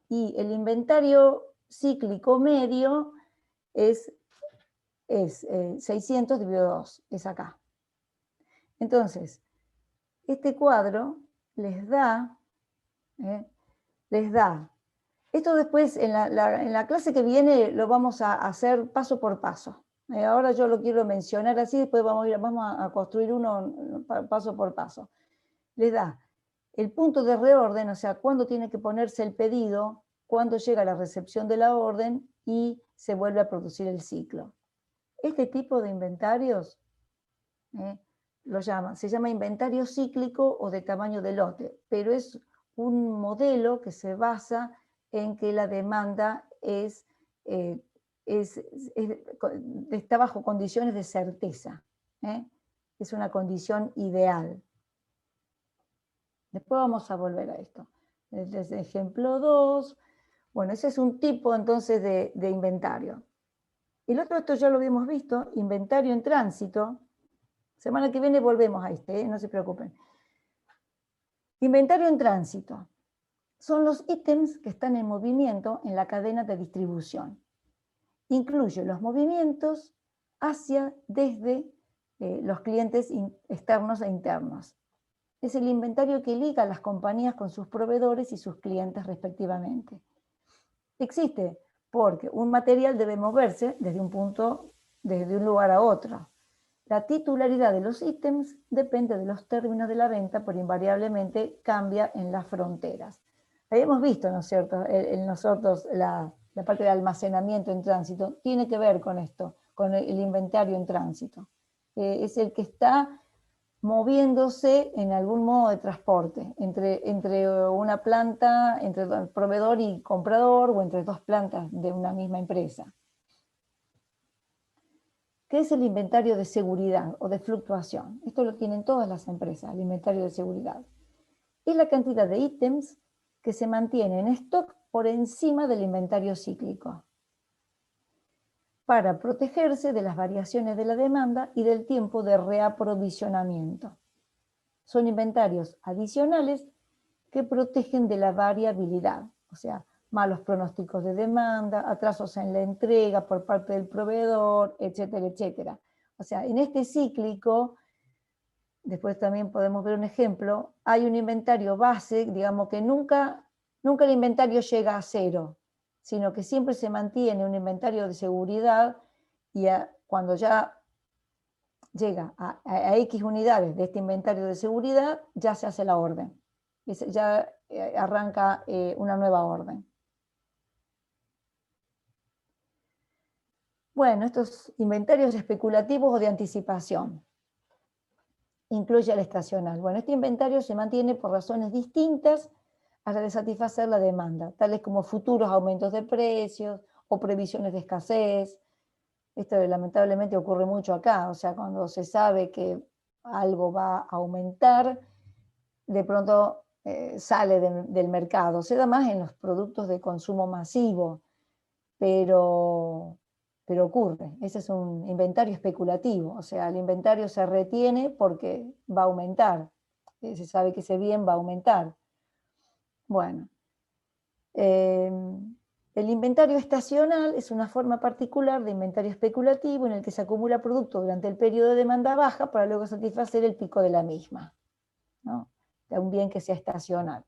Y el inventario cíclico medio es 600 dividido 2, es acá. Entonces, este cuadro les da, esto después en la clase que viene lo vamos a hacer paso por paso. Ahora yo lo quiero mencionar así, después vamos a construir uno paso por paso. Les da el punto de reorden, o sea, cuándo tiene que ponerse el pedido, cuándo llega la recepción de la orden y se vuelve a producir el ciclo. Este tipo de inventarios se llama inventario cíclico o de tamaño de lote, pero es un modelo que se basa en que la demanda está bajo condiciones de certeza. Es una condición ideal. Después vamos a volver a esto. Desde ejemplo 2, bueno, ese es un tipo entonces de inventario. El otro, esto ya lo habíamos visto, inventario en tránsito. Semana que viene volvemos a no se preocupen. Inventario en tránsito. Son los ítems que están en movimiento en la cadena de distribución. Incluye los movimientos desde los clientes externos e internos. Es el inventario que liga a las compañías con sus proveedores y sus clientes respectivamente. Existe porque un material debe moverse desde un lugar a otro. La titularidad de los ítems depende de los términos de la venta, pero invariablemente cambia en las fronteras. Habíamos visto, ¿no es cierto?, en nosotros la parte de almacenamiento en tránsito, tiene que ver con esto, con el inventario en tránsito. Es el que está moviéndose en algún modo de transporte, entre una planta, entre el proveedor y comprador, o entre dos plantas de una misma empresa. ¿Qué es el inventario de seguridad o de fluctuación? Esto lo tienen todas las empresas, el inventario de seguridad. Es la cantidad de ítems que se mantiene en stock por encima del inventario cíclico, para protegerse de las variaciones de la demanda y del tiempo de reaprovisionamiento. Son inventarios adicionales que protegen de la variabilidad, o sea, malos pronósticos de demanda, atrasos en la entrega por parte del proveedor, etcétera, etcétera. O sea, en este cíclico, después también podemos ver un ejemplo, hay un inventario base, digamos que nunca el inventario llega a cero, sino que siempre se mantiene un inventario de seguridad y cuando ya llega a X unidades de este inventario de seguridad, ya se hace la orden. Ya arranca una nueva orden. Bueno, estos inventarios especulativos o de anticipación. Incluye al estacional. Bueno, este inventario se mantiene por razones distintas a la de satisfacer la demanda, tales como futuros aumentos de precios o previsiones de escasez. Esto lamentablemente ocurre mucho acá, o sea, cuando se sabe que algo va a aumentar, de pronto sale del mercado. Se da más en los productos de consumo masivo, pero ocurre. Ese es un inventario especulativo, o sea, el inventario se retiene porque va a aumentar. Se sabe que ese bien va a aumentar. Bueno, el inventario estacional es una forma particular de inventario especulativo en el que se acumula producto durante el periodo de demanda baja para luego satisfacer el pico de la misma, ¿no? De un bien que sea estacional.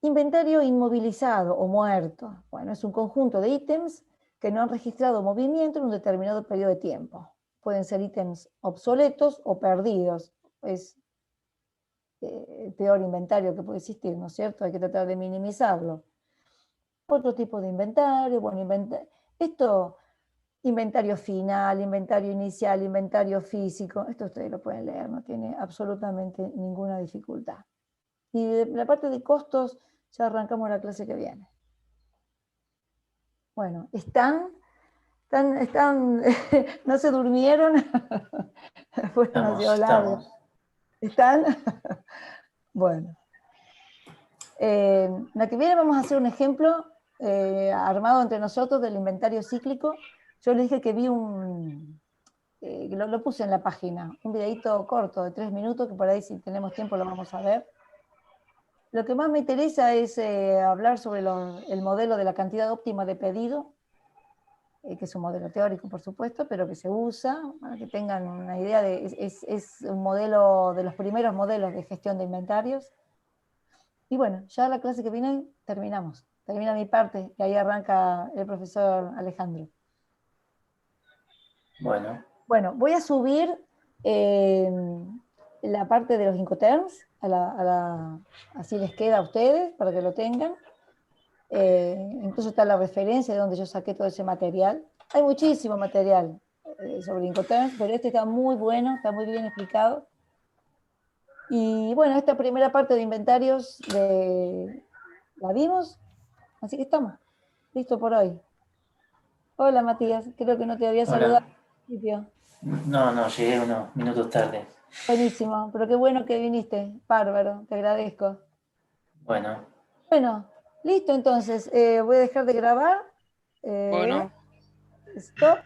Inventario inmovilizado o muerto. Bueno, es un conjunto de ítems que no han registrado movimiento en un determinado periodo de tiempo. Pueden ser ítems obsoletos o perdidos. Es el peor inventario que puede existir, ¿no es cierto? Hay que tratar de minimizarlo. Otro tipo de inventario, bueno, inventario final, inventario inicial, inventario físico, esto ustedes lo pueden leer, no tiene absolutamente ninguna dificultad. Y de la parte de costos, ya arrancamos la clase que viene. Bueno, ¿están? ¿No se durmieron? Fue demasiado largo. ¿Están? Bueno. La que viene vamos a hacer un ejemplo armado entre nosotros del inventario cíclico. Yo les dije que vi lo puse en la página, un videito corto de 3 minutos, que por ahí si tenemos tiempo lo vamos a ver. Lo que más me interesa es hablar sobre el modelo de la cantidad óptima de pedido, que es un modelo teórico, por supuesto, pero que se usa, para que tengan una idea, es un modelo de los primeros modelos de gestión de inventarios. Y bueno, ya la clase que viene terminamos. Termina mi parte y ahí arranca el profesor Alejandro. Bueno, voy a subir la parte de los Incoterms, así les queda a ustedes, para que lo tengan. Incluso está la referencia de donde yo saqué todo ese material. Hay muchísimo material sobre Incoterms, pero este está muy bueno, está muy bien explicado. Y bueno, esta primera parte de inventarios la vimos, así que estamos. Listo por hoy. Hola Matías, creo que no te había saludado al principio. No, llegué unos minutos tarde. Buenísimo, pero qué bueno que viniste, bárbaro, te agradezco. Bueno, listo entonces, voy a dejar de grabar. Bueno. Stop.